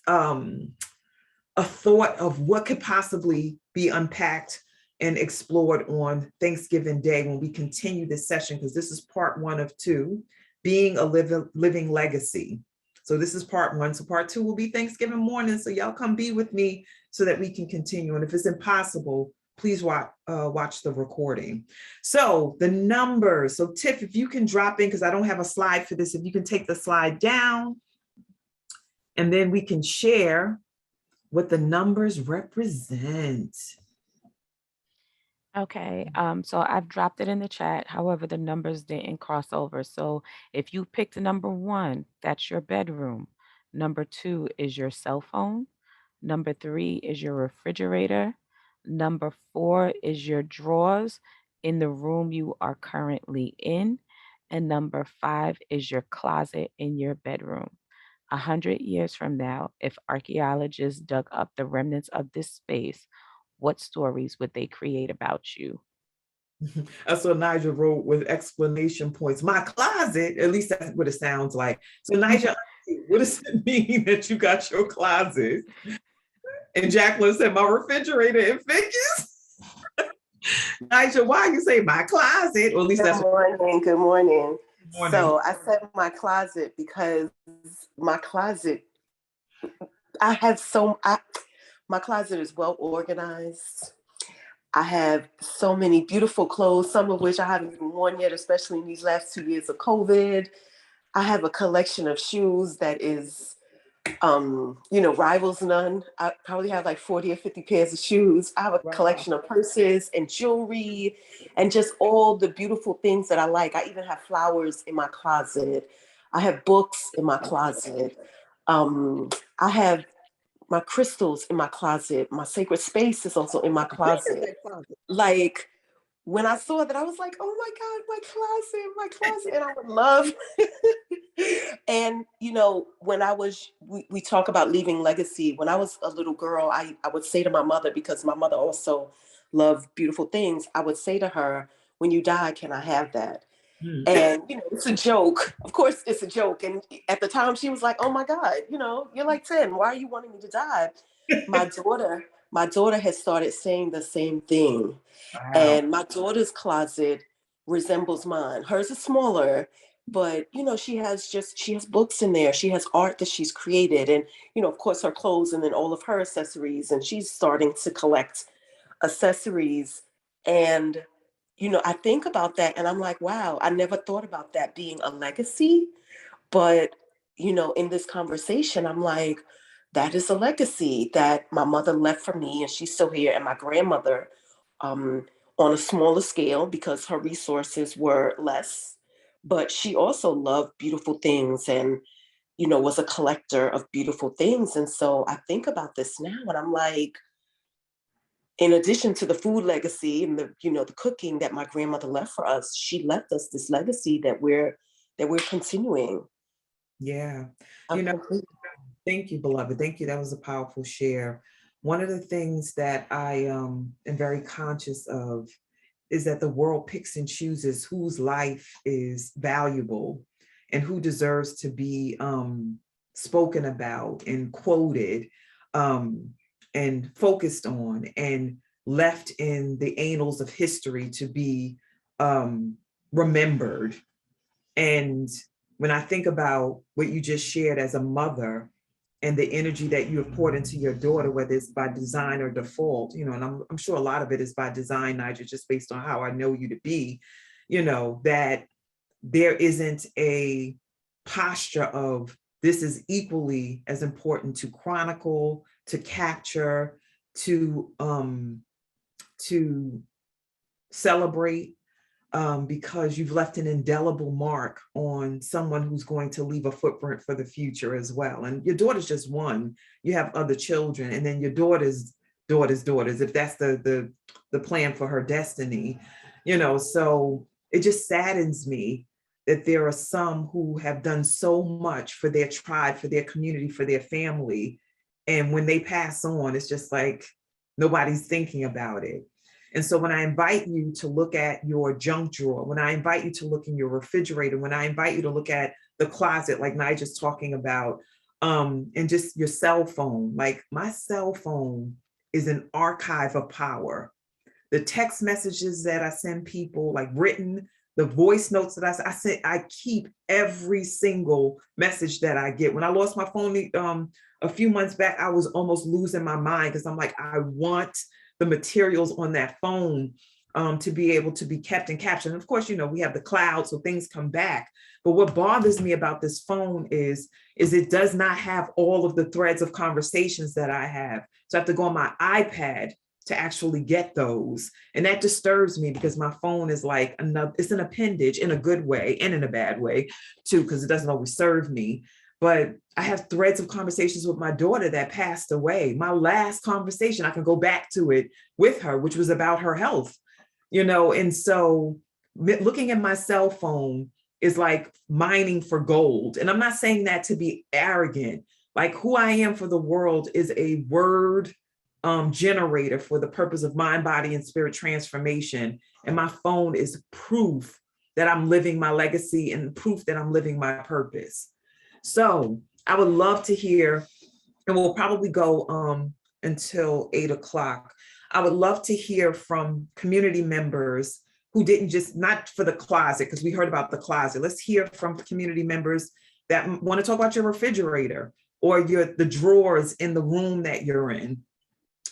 a thought of what could possibly be unpacked and explored on Thanksgiving Day when we continue this session, because this is part 1 of 2, being a living legacy. So this is part 1. So part 2 will be Thanksgiving morning. So y'all come be with me so that we can continue. And if it's impossible, please watch the recording. So the numbers. So Tiff, if you can drop in, because I don't have a slide for this, if you can take the slide down. And then we can share what the numbers represent. Okay, so I've dropped it in the chat. However, the numbers didn't cross over. So if you picked number 1, that's your bedroom. Number 2 is your cell phone. Number 3 is your refrigerator. Number 4 is your drawers in the room you are currently in. And number 5 is your closet in your bedroom. 100 years from now, if archaeologists dug up the remnants of this space, what stories would they create about you? That's what Nigel wrote with exclamation points. My closet, at least that's what it sounds like. So Nigel, what does it mean that you got your closet? And Jacqueline said, my refrigerator and figures. Nigel, why you say my closet? Or at least Good that's morning. Good morning. morning. So I said my closet because my closet, my closet is well organized. I have so many beautiful clothes, some of which I haven't even worn yet, especially in these last 2 years of COVID. I have a collection of shoes that is, rivals none. I probably have like 40 or 50 pairs of shoes. I have a collection of purses and jewelry and just all the beautiful things that I like. I even have flowers in my closet. I have books in my closet. I have my crystals in my closet. My sacred space is also in my closet. Like, when I saw that, I was like, oh my God, my closet. And I would love. And, when we talk about leaving legacy, when I was a little girl, I would say to my mother, because my mother also loved beautiful things, I would say to her, when you die, can I have that? And, it's a joke. Of course, it's a joke. And at the time, she was like, oh my God, you're like 10. Why are you wanting me to die? My daughter has started saying the same thing. Wow. And my daughter's closet resembles mine. Hers is smaller, but she has books in there. She has art that she's created, and of course her clothes, and then all of her accessories. And she's starting to collect accessories. And I think about that, and I'm like, wow, I never thought about that being a legacy. But in this conversation, I'm like, that is a legacy that my mother left for me, and she's still here. And my grandmother, on a smaller scale because her resources were less, but she also loved beautiful things and, was a collector of beautiful things. And so I think about this now, and I'm like, in addition to the food legacy and the cooking that my grandmother left for us, she left us this legacy that we're continuing. Yeah. Thank you, beloved. Thank you. That was a powerful share. One of the things that I am very conscious of is that the world picks and chooses whose life is valuable and who deserves to be spoken about and quoted and focused on and left in the annals of history to be remembered. And when I think about what you just shared as a mother and the energy that you have poured into your daughter, whether it's by design or default, and I'm sure a lot of it is by design, Nigel, just based on how I know you to be, that there isn't a posture of this is equally as important to chronicle, to capture, to celebrate, because you've left an indelible mark on someone who's going to leave a footprint for the future as well. And your daughter's just one. You have other children, and then your daughter's daughters, if that's the plan for her destiny, so it just saddens me that there are some who have done so much for their tribe, for their community, for their family. And when they pass on, it's just like nobody's thinking about it. And so when I invite you to look at your junk drawer, when I invite you to look in your refrigerator, when I invite you to look at the closet, like Nigel's talking about, and just your cell phone, like my cell phone is an archive of power. The text messages that I send people, like written, the voice notes that I send, I keep every single message that I get. When I lost my phone a few months back, I was almost losing my mind because I'm like, I want the materials on that phone to be able to be kept and captured. And of course, you know, we have the cloud, so things come back. But what bothers me about this phone is it does not have all of the threads of conversations that I have. So I have to go on my iPad to actually get those. And that disturbs me because my phone is like it's an appendage in a good way and in a bad way too, because it doesn't always serve me. But I have threads of conversations with my daughter that passed away. My last conversation, I can go back to it with her, which was about her health, you know? And so looking at my cell phone is like mining for gold. And I'm not saying that to be arrogant. Like who I am for the world is a word generator for the purpose of mind, body, and spirit transformation. And my phone is proof that I'm living my legacy and proof that I'm living my purpose. So I would love to hear, and we'll probably go until 8 o'clock. I would love to hear from community members who didn't just, not for the closet, because we heard about the closet. Let's hear from community members that want to talk about your refrigerator or the drawers in the room that you're in.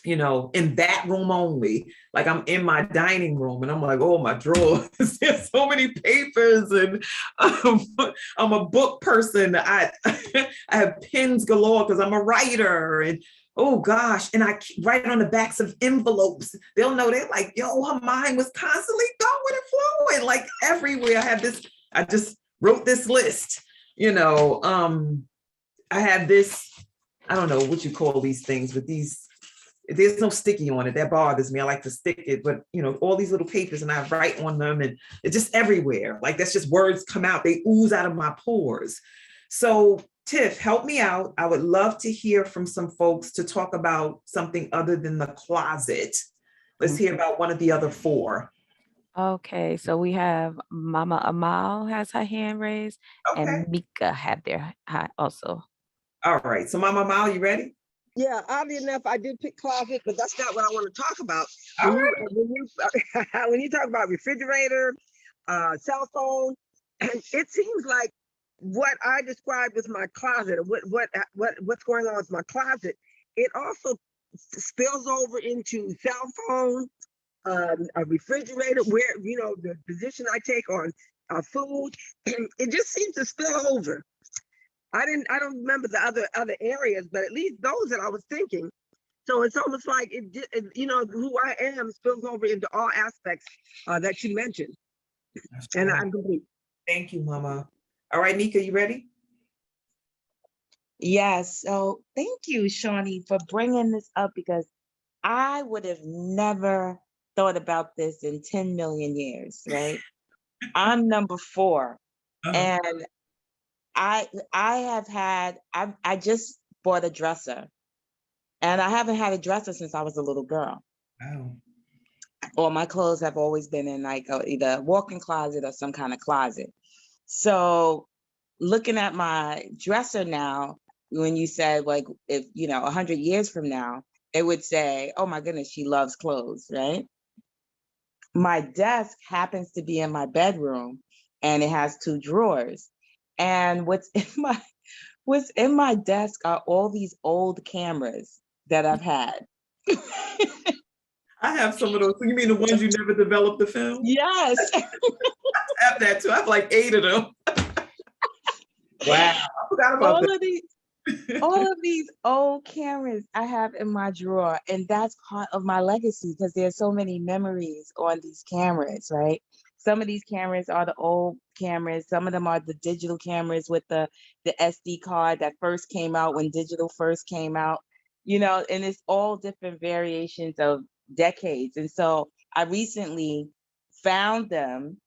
You know, in that room only. Like I'm in my dining room and I'm like, oh, my drawers, there's so many papers, and I'm a book person. I have pens galore because I'm a writer, and oh gosh, and I write on the backs of envelopes. They'll know, they're like, yo, her mind was constantly going and flowing, like everywhere. I have this, I just wrote this list, you know. I have this, I don't know what you call these things, but there's no sticky on it. That bothers me. I like to stick it, but you know, all these little papers and I write on them and it's just everywhere. Like that's just words come out. They ooze out of my pores. So Tiff, help me out. I would love to hear from some folks to talk about something other than the closet. Let's hear about one of the other four. Okay, so we have Mama Amal has her hand raised, Okay. and Mika had their also. All right. So Mama Amal, you ready? Yeah, oddly enough, I did pick closet, but that's not what I want to talk about. When you talk about refrigerator, cell phone, it seems like what I described with my closet, or what's going on with my closet, it also spills over into cell phone, a refrigerator, where you know the position I take on food, it just seems to spill over. I don't remember the other areas, but at least those that I was thinking. So it's almost like it you know, who I am spills over into all aspects that you mentioned. And I'm complete. Thank you, Mama. All right, Mika, you ready? Yes. So thank you, Shawnee, for bringing this up, because I would have never thought about this in 10 million years, right? I'm number 4. And I just bought a dresser, and I haven't had a dresser since I was a little girl. Wow. All my clothes have always been in like either a walk-in closet or some kind of closet. So looking at my dresser now, when you said like, if, you know, 100 years from now, they would say, oh my goodness, she loves clothes, right? My desk happens to be in my bedroom, and it has 2 drawers. And what's in my desk are all these old cameras that I've had. I have some of those. You mean the ones you never developed the film? Yes. I have that too. I have like 8 of them. Wow. I forgot about that. All of these old cameras I have in my drawer, and that's part of my legacy because there's so many memories on these cameras, right? Some of these cameras are the old cameras. Some of them are the digital cameras with the SD card that first came out when digital first came out, you know, and it's all different variations of decades. And so I recently found them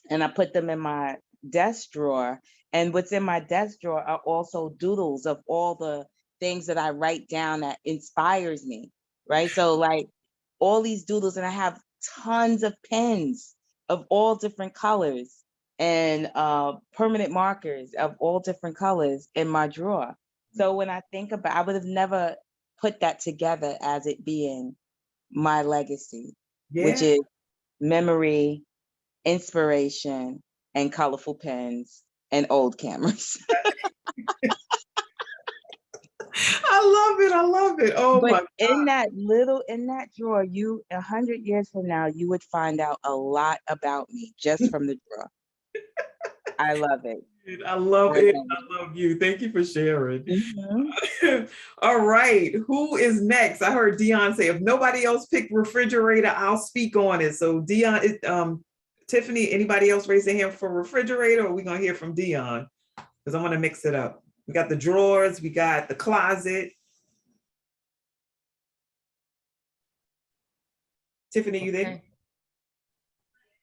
and I put them in my desk drawer. And what's in my desk drawer are also doodles of all the things that I write down that inspires me, right? So like all these doodles, and I have tons of pens of all different colors and permanent markers of all different colors in my drawer. So when I think about, I would have never put that together as it being my legacy, which is memory, inspiration, and colorful pens and old cameras. I love it. I love it. Oh my But in that drawer, you 100 years from now, you would find out a lot about me just from the drawer. I love it. God. I love I it. love I love you. Thank you for sharing. it. All right. Who is next? I heard Dion say, if nobody else picked refrigerator, I'll speak on it. So Dion, Tiffany, anybody else raise their hand for refrigerator, or are we gonna hear from Dion? Because I'm gonna mix it up. We got the drawers, we got the closet. Tiffany, you there?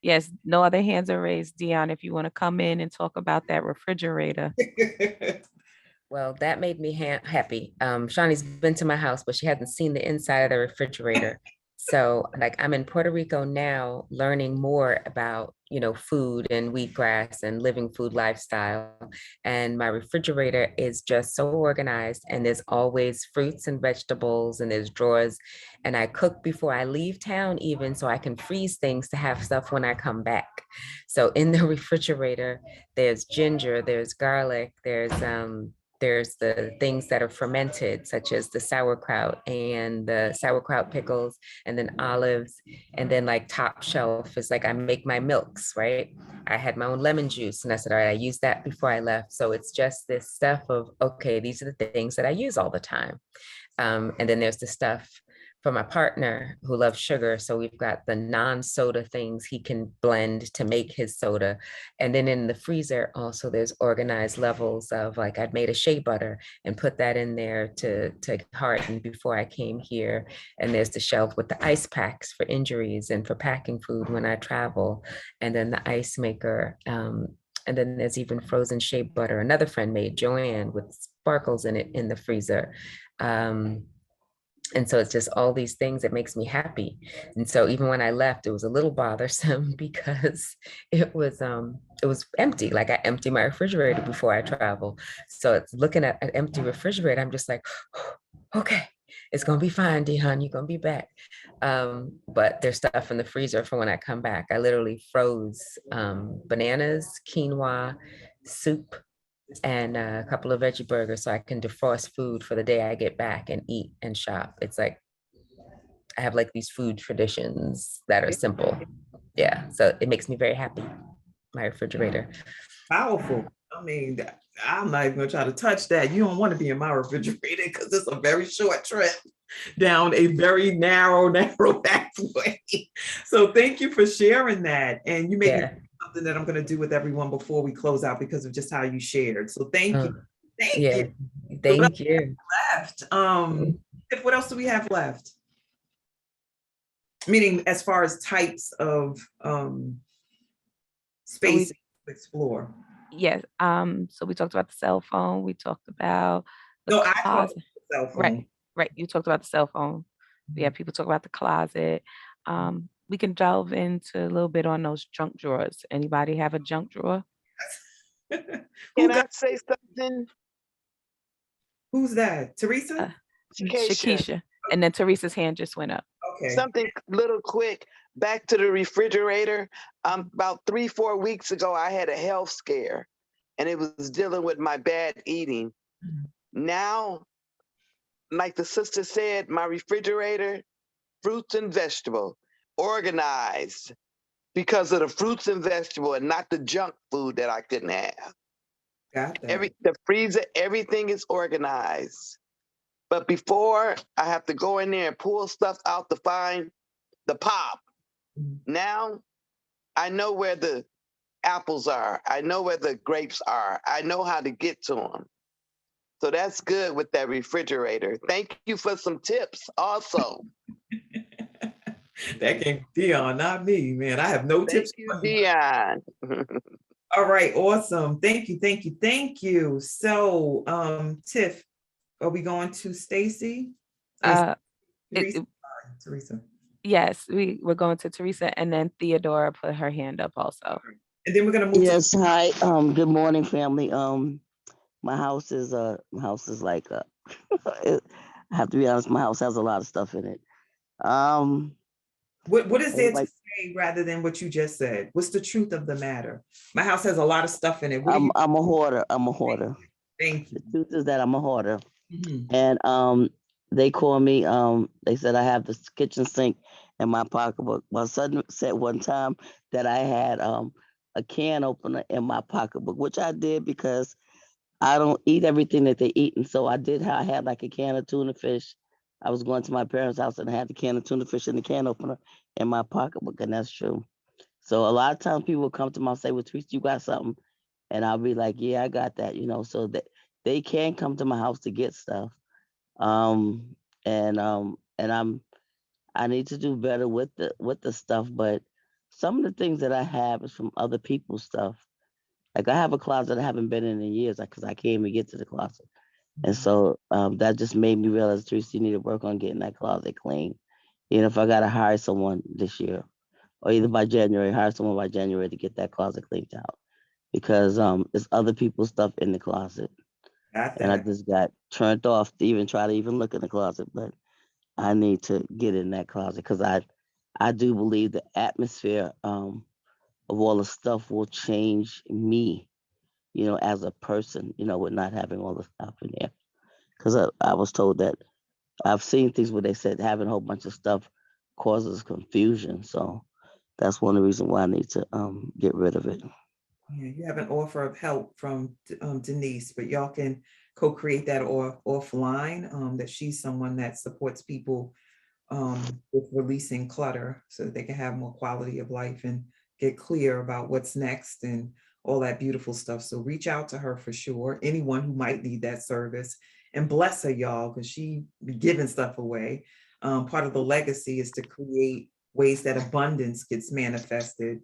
Yes, no other hands are raised. Dion, if you want to come in and talk about that refrigerator. Well, that made me happy. Shawnee's been to my house, but she hasn't seen the inside of the refrigerator. So, like, I'm in Puerto Rico now, learning more about, food and wheatgrass and living food lifestyle. And my refrigerator is just so organized, and there's always fruits and vegetables, and there's drawers. And I cook before I leave town, even so I can freeze things to have stuff when I come back. So in the refrigerator, there's ginger, there's garlic, there's the things that are fermented, such as the sauerkraut and the sauerkraut pickles, and then olives. And then, like, top shelf is like I make my milks, right? I had my own lemon juice, and I said, all right, I used that before I left. So it's just this stuff of, okay, these are the things that I use all the time. And then there's the stuff for my partner who loves sugar. So we've got the non-soda things he can blend to make his soda. And then in the freezer, also there's organized levels of, like, I'd made a shea butter and put that in there to harden before I came here. And there's the shelf with the ice packs for injuries and for packing food when I travel. And then the ice maker. And then there's even frozen shea butter another friend made, Joanne, with sparkles in it in the freezer. And so it's just all these things that makes me happy. And so even when I left, it was a little bothersome because it was empty. Like, I empty my refrigerator before I travel. So it's looking at an empty refrigerator, I'm just like, okay, it's gonna be fine, Dion, you're gonna be back. But there's stuff in the freezer for when I come back. I literally froze bananas, quinoa, soup, and a couple of veggie burgers so I can defrost food for the day I get back and eat and shop. It's like I have, like, these food traditions that are simple. Yeah, so it makes me very happy, my refrigerator. Powerful. I mean, I'm not even gonna try to touch that. You don't want to be in my refrigerator because it's a very short trip down a very narrow pathway. So thank you for sharing that. And you made me something that I'm going to do with everyone before we close out because of just how you shared. So thank you. Thank you. Thank you. Left. What else do we have left? Meaning, as far as types of space to explore. Yes. So we talked about the cell phone. We talked about the No, closet. I talked about the cell phone. Right. You talked about the cell phone. Yeah, people talk about the closet. We can delve into a little bit on those junk drawers. Anybody have a junk drawer? Can I say something? Who's that? Teresa? Shakisha. And then Teresa's hand just went up. Okay. Something little quick. Back to the refrigerator. About 3-4 weeks ago, I had a health scare, and it was dealing with my bad eating. Now, like the sister said, my refrigerator, fruits and vegetable, organized because of the fruits and vegetable and not the junk food that I couldn't have. Got that. The freezer, everything is organized. But before, I have to go in there and pull stuff out to find the pop. Now, I know where the apples are. I know where the grapes are. I know how to get to them. So that's good with that refrigerator. Thank you for some tips also. That came from Dion, not me, man. I have no tips. Thank you, Dion. All right, awesome. Thank you, thank you, thank you. So, Tiff, are we going to Stacy? Teresa. Yes, we're going to Teresa, and then Theodora put her hand up also. And then we're gonna move. Yes, hi. Good morning, family. My house is like I have to be honest, my house has a lot of stuff in it. What is there to say rather than what you just said? What's the truth of the matter? My house has a lot of stuff in it. I'm a hoarder. I'm a hoarder. Thank you. The truth is that I'm a hoarder. And they called me, they said I have this kitchen sink in my pocketbook. My son said one time that I had a can opener in my pocketbook, which I did because I don't eat everything that they eat. And so I had like a can of tuna fish. I was going to my parents' house and I had the can of tuna fish and the can opener in my pocketbook, and that's true. So a lot of times people will come to my say, well, Teresa, you got something? And I'll be like, yeah, I got that, so that they can come to my house to get stuff. Um, and I need to do better with the stuff, but some of the things that I have is from other people's stuff. Like I have a closet I haven't been in years because I can't even get to the closet. And so that just made me realize, Teresa, you need to work on getting that closet clean. If I got to hire someone this year or either by January, hire someone by January to get that closet cleaned out because it's other people's stuff in the closet. And I just got turned off to even try to even look in the closet, but I need to get in that closet because I do believe the atmosphere of all the stuff will change me, as a person, with not having all the stuff in there. Because I was told that I've seen things where they said having a whole bunch of stuff causes confusion. So that's one of the reasons why I need to get rid of it. Yeah, you have an offer of help from Denise, but y'all can co-create that offline, that she's someone that supports people with releasing clutter so that they can have more quality of life and get clear about what's next and all that beautiful stuff. So reach out to her for sure. Anyone who might need that service, and bless her, y'all, because she be giving stuff away. Part of the legacy is to create ways that abundance gets manifested.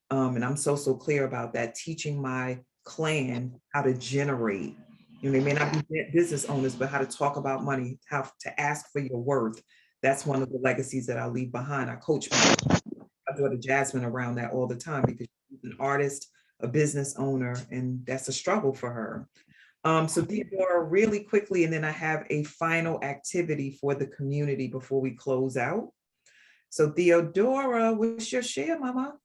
And I'm so clear about that, teaching my clan how to generate. They may not be business owners, but how to talk about money, how to ask for your worth. That's one of the legacies that I leave behind. I coach my daughter Jasmine around that all the time because she's an artist, a business owner, and that's a struggle for her. So Theodora, really quickly, and then I have a final activity for the community before we close out. So Theodora, what's your share, mama?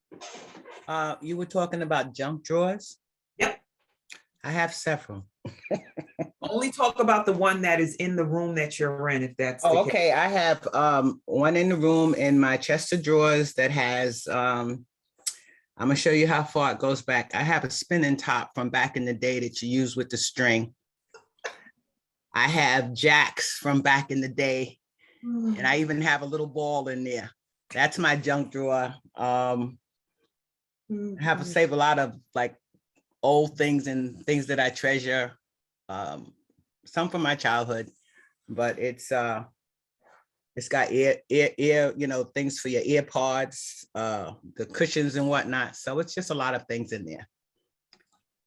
You were talking about junk drawers? Yep. I have several. Only talk about the one that is in the room that you're in, if that's Oh, okay. I have one in the room in my chest of drawers that has, I'm gonna show you how far it goes back. I have a spinning top from back in the day that you use with the string. I have jacks from back in the day, and I even have a little ball in there. That's my junk drawer. I have to save a lot of like old things and things that I treasure. Some from my childhood, but it's got ear, things for your ear pods, the cushions and whatnot. So it's just a lot of things in there.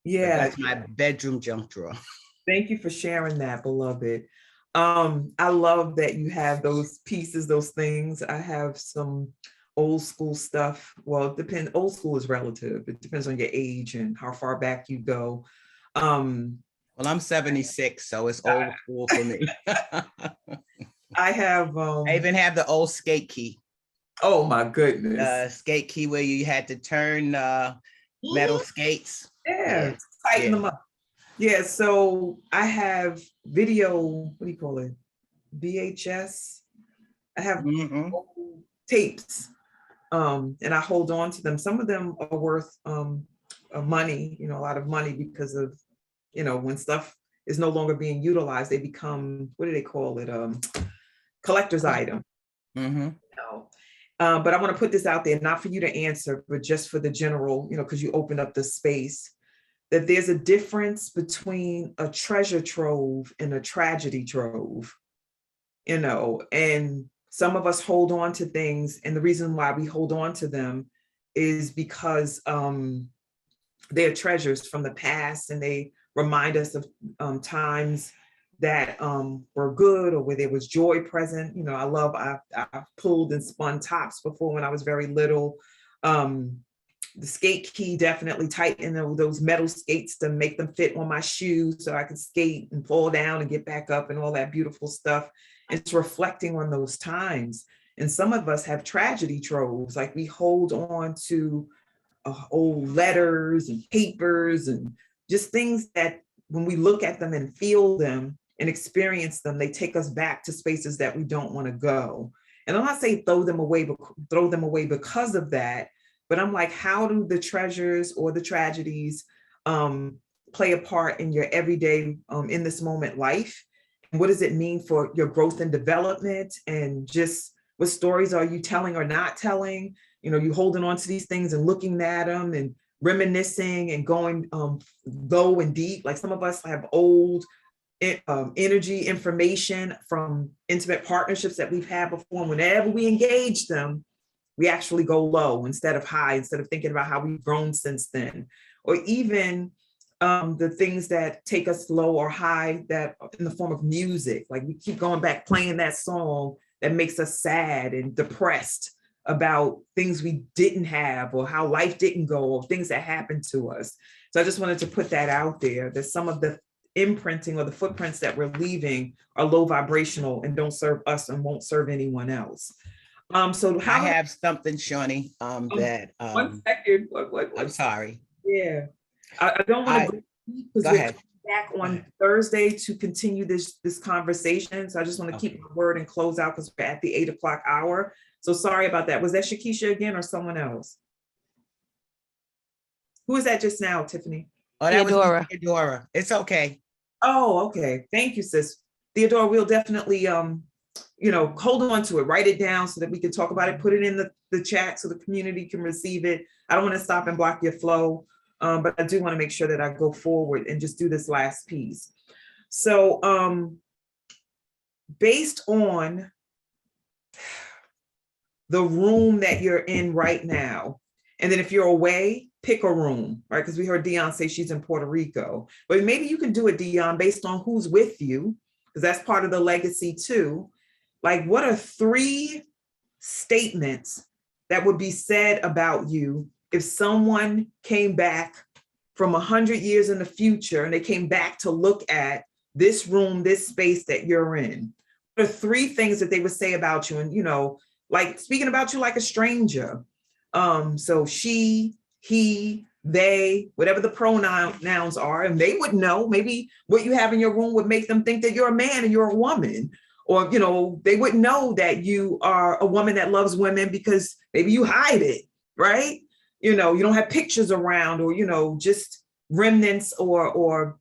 Yeah. But that's my bedroom junk drawer. Thank you for sharing that, beloved. I love that you have those pieces, those things. I have some old school stuff. Well, it depends. Old school is relative. It depends on your age and how far back you go. Well, I'm 76, so it's old school for me. I have. I even have the old skate key. Oh my goodness! Skate key where you had to turn metal skates. Yeah, tighten them up. Yeah, so I have video. What do you call it? VHS. I have old tapes, and I hold on to them. Some of them are worth money. A lot of money because of. When stuff is no longer being utilized, they become, what do they call it? Collector's item. But I want to put this out there, not for you to answer, but just for the general, because you opened up the space, that there's a difference between a treasure trove and a tragedy trove, and some of us hold on to things. And the reason why we hold on to them is because they're treasures from the past and they remind us of times that were good or where there was joy present. I pulled and spun tops before when I was very little. The skate key definitely tightened those metal skates to make them fit on my shoes so I could skate and fall down and get back up and all that beautiful stuff. It's reflecting on those times. And some of us have tragedy troves, like we hold on to old letters and papers and just things that when we look at them and feel them, and experience them, they take us back to spaces that we don't want to go. And I'm not saying throw them away because of that, but I'm like, how do the treasures or the tragedies play a part in your everyday, in this moment life? And what does it mean for your growth and development? And just what stories are you telling or not telling? You know, you holding on to these things and looking at them and reminiscing and going low and deep. Like some of us have old energy information from intimate partnerships that we've had before. And whenever we engage them, we actually go low instead of high, instead of thinking about how we've grown since then. Or even the things that take us low or high, that in the form of music, like we keep going back playing that song that makes us sad and depressed about things we didn't have or how life didn't go or things that happened to us. So I just wanted to put that out there, that some of the imprinting or the footprints that we're leaving are low vibrational and don't serve us and won't serve anyone else. So how I have something, Shawnee, that 1 second. What? I'm sorry. Yeah, I don't want to go because go we're ahead. back on Thursday to continue this conversation. So I just want to keep my word and close out because we're at the 8 o'clock hour. So sorry about that. Was that Shakisha again or someone else? Who was that just now, Tiffany? Oh, that was Theodora. It's okay. Oh, okay. Thank you, sis. Theodora, we'll definitely hold on to it, write it down so that we can talk about it, put it in the chat so the community can receive it. I don't want to stop and block your flow, but I do want to make sure that I go forward and just do this last piece. So based on the room that you're in right now, and then if you're away, pick a room, right? Because we heard Dion say she's in Puerto Rico, but maybe you can do it, Dion, based on who's with you, because that's part of the legacy too. Like, what are 3 statements that would be said about you if someone came back from 100 years in the future and they came back to look at this room, this space that you're in? What are 3 things that they would say about you? And, like speaking about you like a stranger. So she, he, they, whatever the pronouns are, and they would know maybe what you have in your room would make them think that you're a man and you're a woman. Or, they wouldn't know that you are a woman that loves women because maybe you hide it, right? You don't have pictures around or, just remnants or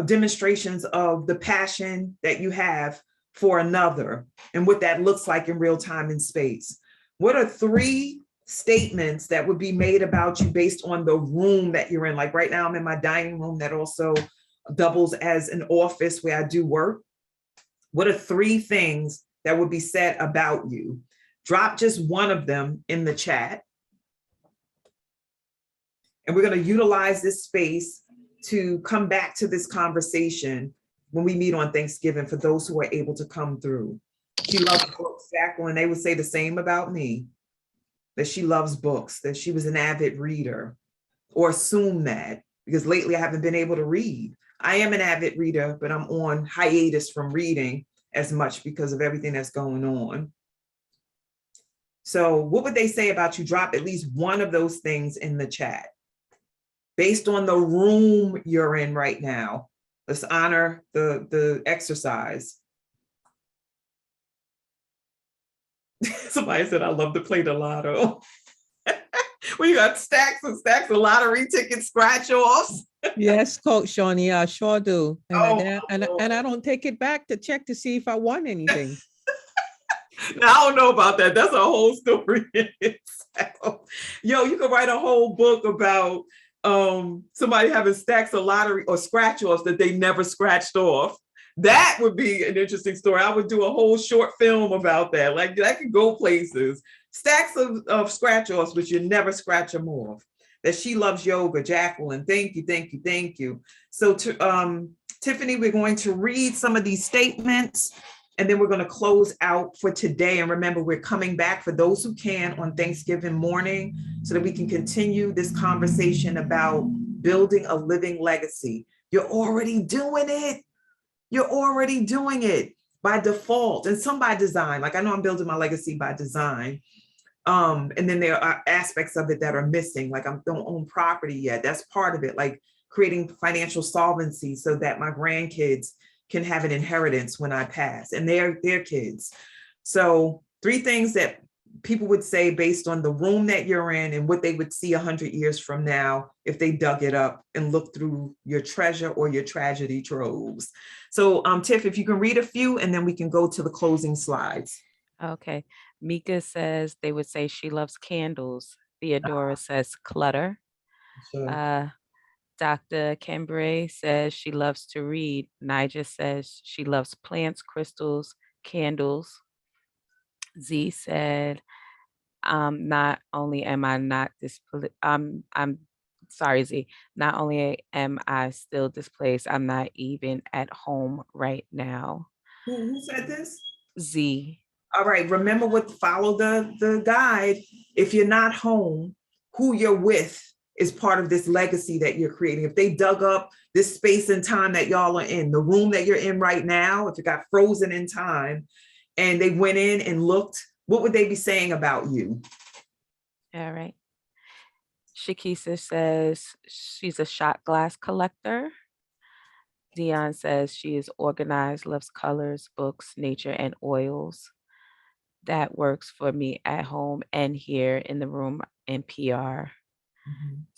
demonstrations of the passion that you have for another and what that looks like in real time and space. What are 3 statements that would be made about you based on the room that you're in? Like right now, I'm in my dining room that also doubles as an office where I do work. What are 3 things that would be said about you? Drop just one of them in the chat. And we're going to utilize this space to come back to this conversation when we meet on Thanksgiving for those who are able to come through. She loves books, Jacqueline. They would say the same about me, that she loves books, that she was an avid reader, or assume that, because lately I haven't been able to read. I am an avid reader, but I'm on hiatus from reading as much because of everything that's going on. So what would they say about you? Drop at least one of those things in the chat. Based on the room you're in right now, let's honor the exercise. Somebody said, I love to play the lotto. Well, you got stacks and stacks of lottery ticket scratch offs. Yes, Coach Shawnee, I sure do. And I don't take it back to check to see if I won anything. Now, I don't know about that. That's a whole story in itself. Yo, you could write a whole book about somebody having stacks of lottery or scratch offs that they never scratched off. That would be an interesting story. I would do a whole short film about that. Like, that could go places. Stacks of scratch offs, but you never scratch them off. That she loves yoga, Jacqueline. Thank you, thank you, thank you. So Tiffany, we're going to read some of these statements and then we're going to close out for today. And remember, we're coming back for those who can on Thanksgiving morning so that we can continue this conversation about building a living legacy. You're already doing it. You're already doing it by default and some by design. Like I know I'm building my legacy by design. And then there are aspects of it that are missing. Like I don't own property yet. That's part of it. Like creating financial solvency so that my grandkids can have an inheritance when I pass, and their kids. So 3 things that people would say based on the room that you're in and what they would see 100 years from now if they dug it up and looked through your treasure or your tragedy troves. So Tiff, if you can read a few, and then we can go to the closing slides. Okay. Mika says they would say she loves candles. Theodora says clutter. Sure. Dr. Cambray says she loves to read. Nigel says she loves plants, crystals, candles. Z said, not only am I not I'm sorry, Z. Not only am I still displaced, I'm not even at home right now. Who said this? Z. All right, remember follow the guide. If you're not home, who you're with is part of this legacy that you're creating. If they dug up this space and time that y'all are in, the room that you're in right now, if it got frozen in time and they went in and looked, what would they be saying about you? All right. Shakisa says she's a shot glass collector. Dion says she is organized, loves colors, books, nature, and oils. That works for me at home and here in the room in PR.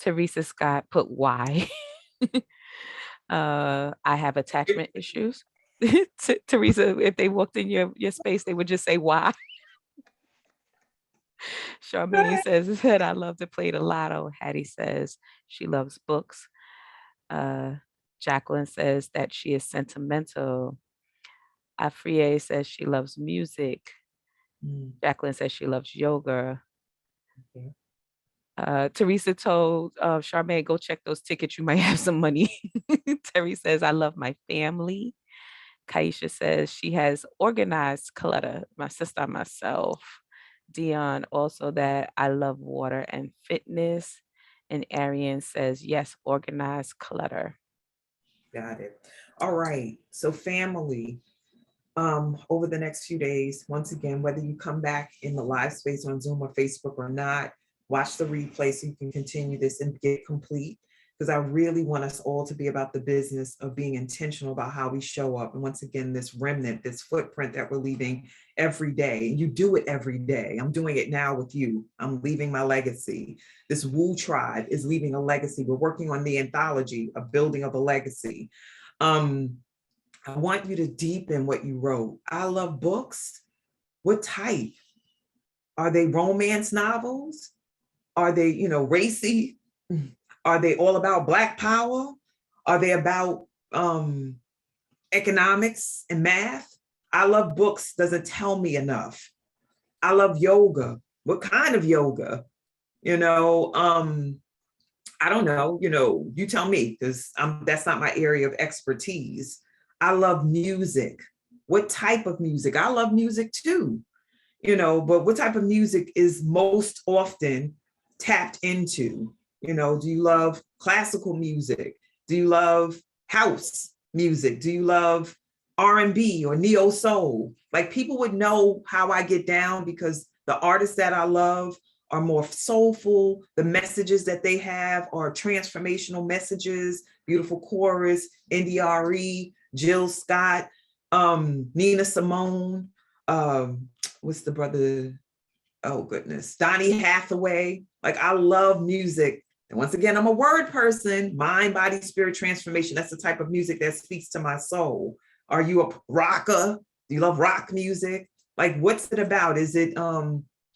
Teresa Scott put why. I have attachment issues. Teresa, if they walked in your space, they would just say why. Charmaine says that I love to play the lotto. Hattie says she loves books. Jacqueline says that she is sentimental. Afriye says she loves music. Jacqueline says she loves yoga. Teresa told Charmaine, go check those tickets. You might have some money. Terry says, I love my family. Kaisha says she has organized clutter, my sister and myself. Dion also that I love water and fitness. And Arian says, yes, organized clutter. Got it. All right. So family, over the next few days, once again, whether you come back in the live space on Zoom or Facebook or not, watch the replay so you can continue this and get complete. Because I really want us all to be about the business of being intentional about how we show up. And once again, this remnant, this footprint that we're leaving every day. And you do it every day. I'm doing it now with you. I'm leaving my legacy. This Wu tribe is leaving a legacy. We're working on the anthology, a building of a legacy. I want you to deepen what you wrote. I love books. What type? Are they romance novels? Are they, racy? Are they all about Black power? Are they about economics and math? I love books doesn't tell me enough. I love yoga. What kind of yoga? I don't know, you tell me, because that's not my area of expertise. I love music. What type of music? I love music too, but what type of music is most often tapped into? Do you love classical music? Do you love house music? Do you love R&B or neo soul? Like, people would know how I get down because the artists that I love are more soulful. The messages that they have are transformational messages, beautiful chorus, NDRE, Jill Scott, Nina Simone, what's the brother? Oh goodness, Donny Hathaway. Like, I love music. And once again, I'm a word person, mind, body, spirit transformation. That's the type of music that speaks to my soul. Are you a rocker? Do you love rock music? Like, what's it about? Is it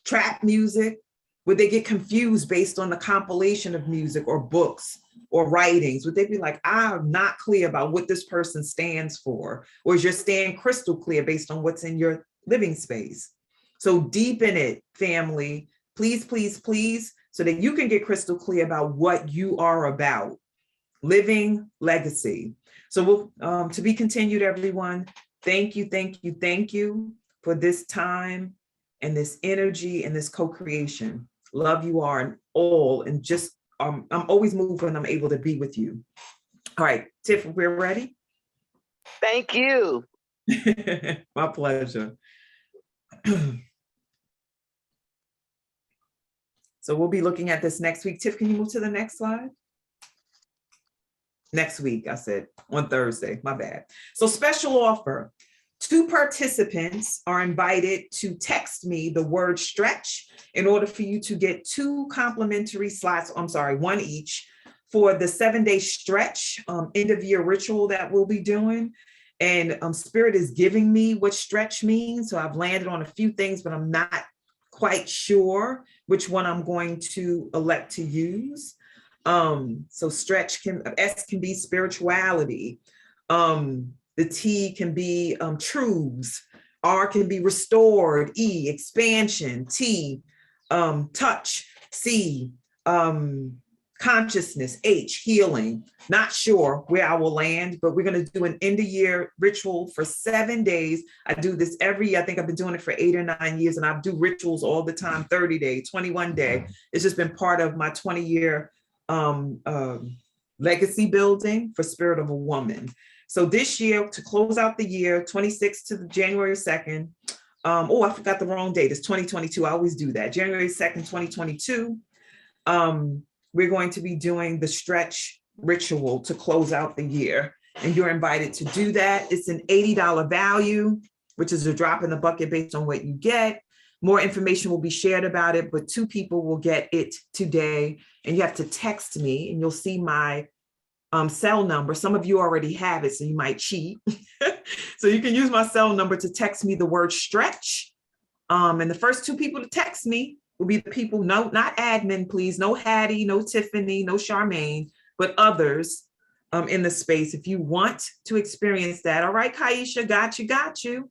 trap music? Would they get confused based on the compilation of music or books or writings? Would they be like, I'm not clear about what this person stands for? Or is your stand crystal clear based on what's in your living space? So deepen it, family, please, please, please, so that you can get crystal clear about what you are about. Living legacy. So we'll, to be continued, everyone. Thank you, thank you, thank you for this time and this energy and this co-creation. Love you all, and just I'm always moved when I'm able to be with you. All right, Tiff, we're ready. Thank you. My pleasure. So we'll be looking at this next week. Tiff, can you move to the next slide? Next week, I said on Thursday, my bad. So special offer. 2 participants are invited to text me the word stretch in order for you to get 2 complimentary slots, I'm sorry, 1 each, for the 7-day stretch end of year ritual that we'll be doing. And Spirit is giving me what stretch means. So I've landed on a few things, but I'm not quite sure which one I'm going to elect to use. So stretch S can be spirituality. The T can be truths. R can be restored. E, expansion. T, touch. C, consciousness. H, healing. Not sure where I will land, but we're going to do an end of year ritual for 7 days. I do this I think I've been doing it for 8 or 9 years, and I do rituals all the time, 30 day, 21 day. It's just been part of my 20-year legacy building for Spirit of a Woman. So this year, to close out the year, 26th to January 2nd. I forgot the wrong date. It's 2022. I always do that. January 2nd, 2022. We're going to be doing the stretch ritual to close out the year. And you're invited to do that. It's an $80 value, which is a drop in the bucket based on what you get. More information will be shared about it, but 2 people will get it today. And you have to text me, and you'll see my cell number. Some of you already have it, so you might cheat. So you can use my cell number to text me the word stretch. And the first 2 people to text me will be the people, no, not admin, please. No Hattie, no Tiffany, no Charmaine, but others in the space. If you want to experience that. All right, Kaisha, got you.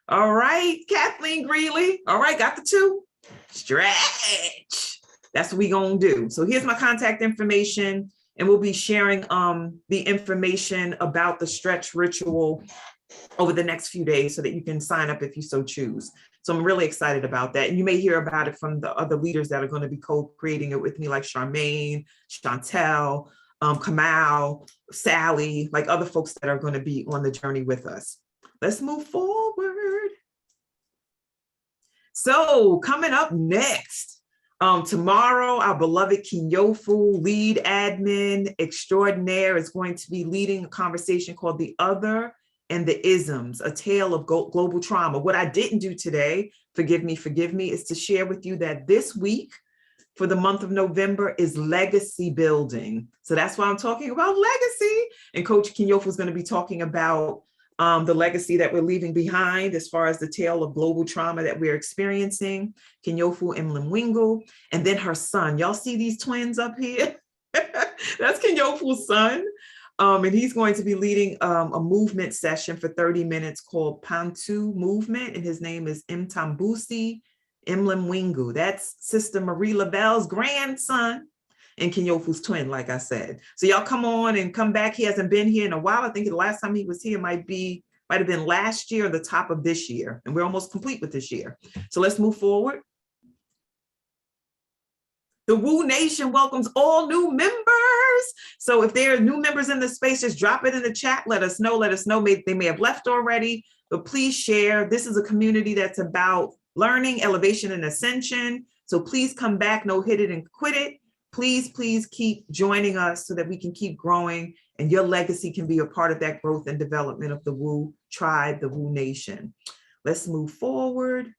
All right, Kathleen Greeley. All right, got the 2. Stretch. That's what we gonna do. So here's my contact information, and we'll be sharing the information about the stretch ritual over the next few days so that you can sign up if you so choose. So I'm really excited about that. And you may hear about it from the other leaders that are going to be co-creating it with me, like Charmaine, Chantel, Kamal, Sally, like other folks that are going to be on the journey with us. Let's move forward. So coming up next, tomorrow, our beloved Kinyofu, lead admin extraordinaire, is going to be leading a conversation called The Other and the Isms, a tale of global trauma. What I didn't do today, forgive me, is to share with you that this week for the month of November is legacy building. So that's why I'm talking about legacy. And Coach Kinyofu is going to be talking about the legacy that we're leaving behind as far as the tale of global trauma that we're experiencing. Kinyofu Mlimwingu, and then her son. Y'all see these twins up here? That's Kinyofu's son. And he's going to be leading a movement session for 30 minutes called Pantu Movement. And his name is Mtambusi Mlimwingu. That's Sister Marie Lavelle's grandson and Kinyofu's twin, like I said. So y'all come on and come back. He hasn't been here in a while. I think the last time he was here might have been last year or the top of this year. And we're almost complete with this year. So let's move forward. The Woo Nation welcomes all new members. So if there are new members in the space, just drop it in the chat. Let us know. They may have left already, but please share. This is a community that's about learning, elevation, and ascension. So please come back. No hit it and quit it. Please keep joining us so that we can keep growing and your legacy can be a part of that growth and development of the Woo tribe, the Woo Nation. Let's move forward.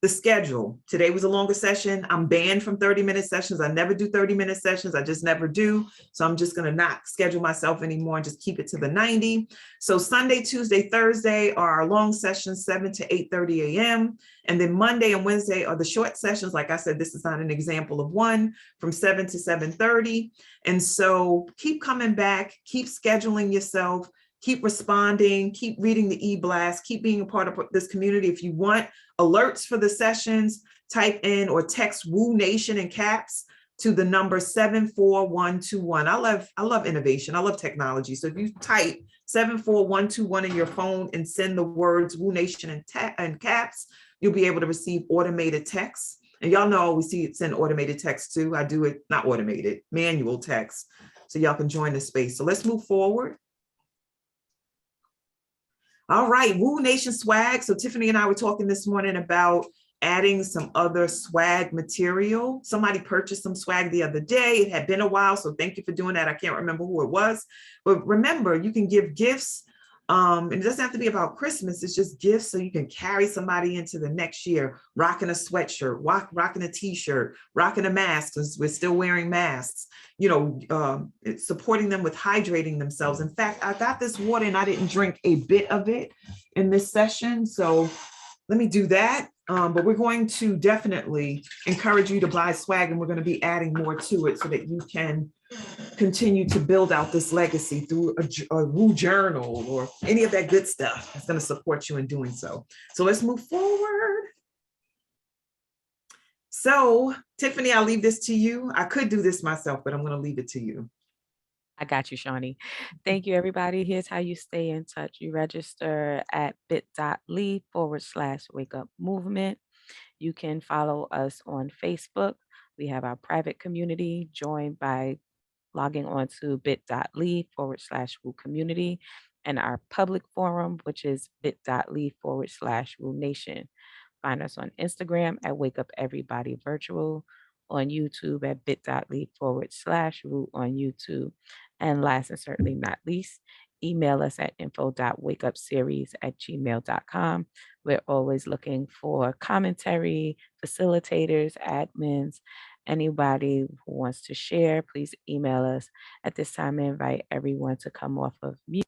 The schedule. Today was a longer session. I'm banned from 30-minute sessions. I never do 30-minute sessions. I just never do. So I'm just going to not schedule myself anymore and just keep it to the 90. So Sunday, Tuesday, Thursday are our long sessions, 7 to 8:30 a.m. And then Monday and Wednesday are the short sessions. Like I said, this is not an example of one, from 7 to 7:30. And so keep coming back, keep scheduling yourself, keep responding, keep reading the e-blast, keep being a part of this community. If you want alerts for the sessions, type in or text Woo Nation in caps to the number 74121. I love innovation. I love technology. So if you type 74121 in your phone and send the words Woo Nation in caps, you'll be able to receive automated texts. And y'all know we send automated text too. I do it, not automated, manual text. So y'all can join the space. So let's move forward. All right, Woo Nation swag. So Tiffany and I were talking this morning about adding some other swag material. Somebody purchased some swag the other day. It had been a while, so thank you for doing that. I can't remember who it was, but remember, you can give gifts. And it doesn't have to be about Christmas. It's just gifts so you can carry somebody into the next year, rocking a sweatshirt, rocking a t-shirt, rocking a mask, because we're still wearing masks, you know, it's supporting them with hydrating themselves. In fact, I got this water and I didn't drink a bit of it in this session. So let me do that. But we're going to definitely encourage you to buy swag, and we're going to be adding more to it so that you can continue to build out this legacy through a Woo journal or any of that good stuff that's going to support you in doing so. So let's move forward. So Tiffany, I'll leave this to you. I could do this myself, but I'm going to leave it to you. I got you, Shawnee. Thank you, everybody. Here's how you stay in touch. You register at bit.ly/wake up movement. You can follow us on Facebook. We have our private community joined by logging on to bit.ly/Woo community, and our public forum, which is bit.ly/Woo Nation. Find us on Instagram at Wake Up Everybody Virtual, on YouTube at bit.ly/Woo on YouTube. And last and certainly not least, email us at info.wakeupseries@gmail.com. We're always looking for commentary, facilitators, admins, anybody who wants to share. Please email us. At this time, I invite everyone to come off of mute.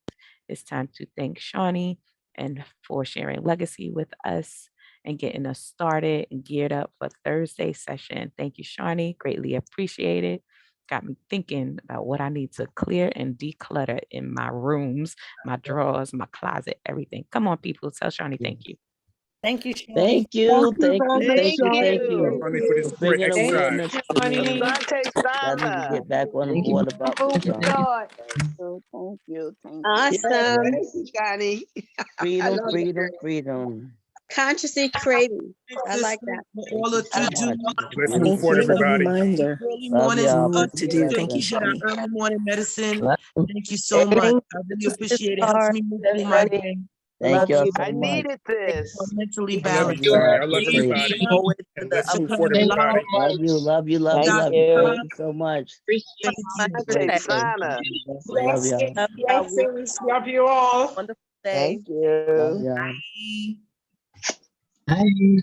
It's time to thank Shawnee and for sharing legacy with us and getting us started and geared up for Thursday session. Thank you, Shawnee. Greatly appreciated. Got me thinking about what I need to clear and declutter in my rooms, my drawers, my closet, everything. Come on, people, tell Shawnee thank you. Thank you, Shawnee. Thank you, thank you, Thank thank you, thank you. you Shawnee for this for great bringing exercise. awareness to me. Asante I need to Sana. get back on the Thank you board for about the food this. for thought. Thank you. Thank you. Yes, Awesome. thank you, Johnny. I Freedom, love it. freedom, freedom. Consciously creating. I like that. All the So to-do. much. Let's Thank move Thank forward, you for the everybody. reminder. Early Love mornings y'all. What Peace to and do. Thank you, blessings. for that Shawnee. early morning medicine. Love Thank you so much. Sharing I really this appreciate it. Helps part. me move Very, through my very day. Thank love y'all you. so I much. needed this. I'm mentally I love Love you, balanced. you Shawnee. all. I love Be safe. everybody. Forward to And the let's move upcoming forward, event. everybody. Love you, love you, love you, Thank love you. you. Thank you so much. Appreciate Thank the you. Asante Great. today. Sana. Love y'all. Love y'all. Blessings. Love you all. Wonderful day. Thank you. Love y'all. Bye. Bye.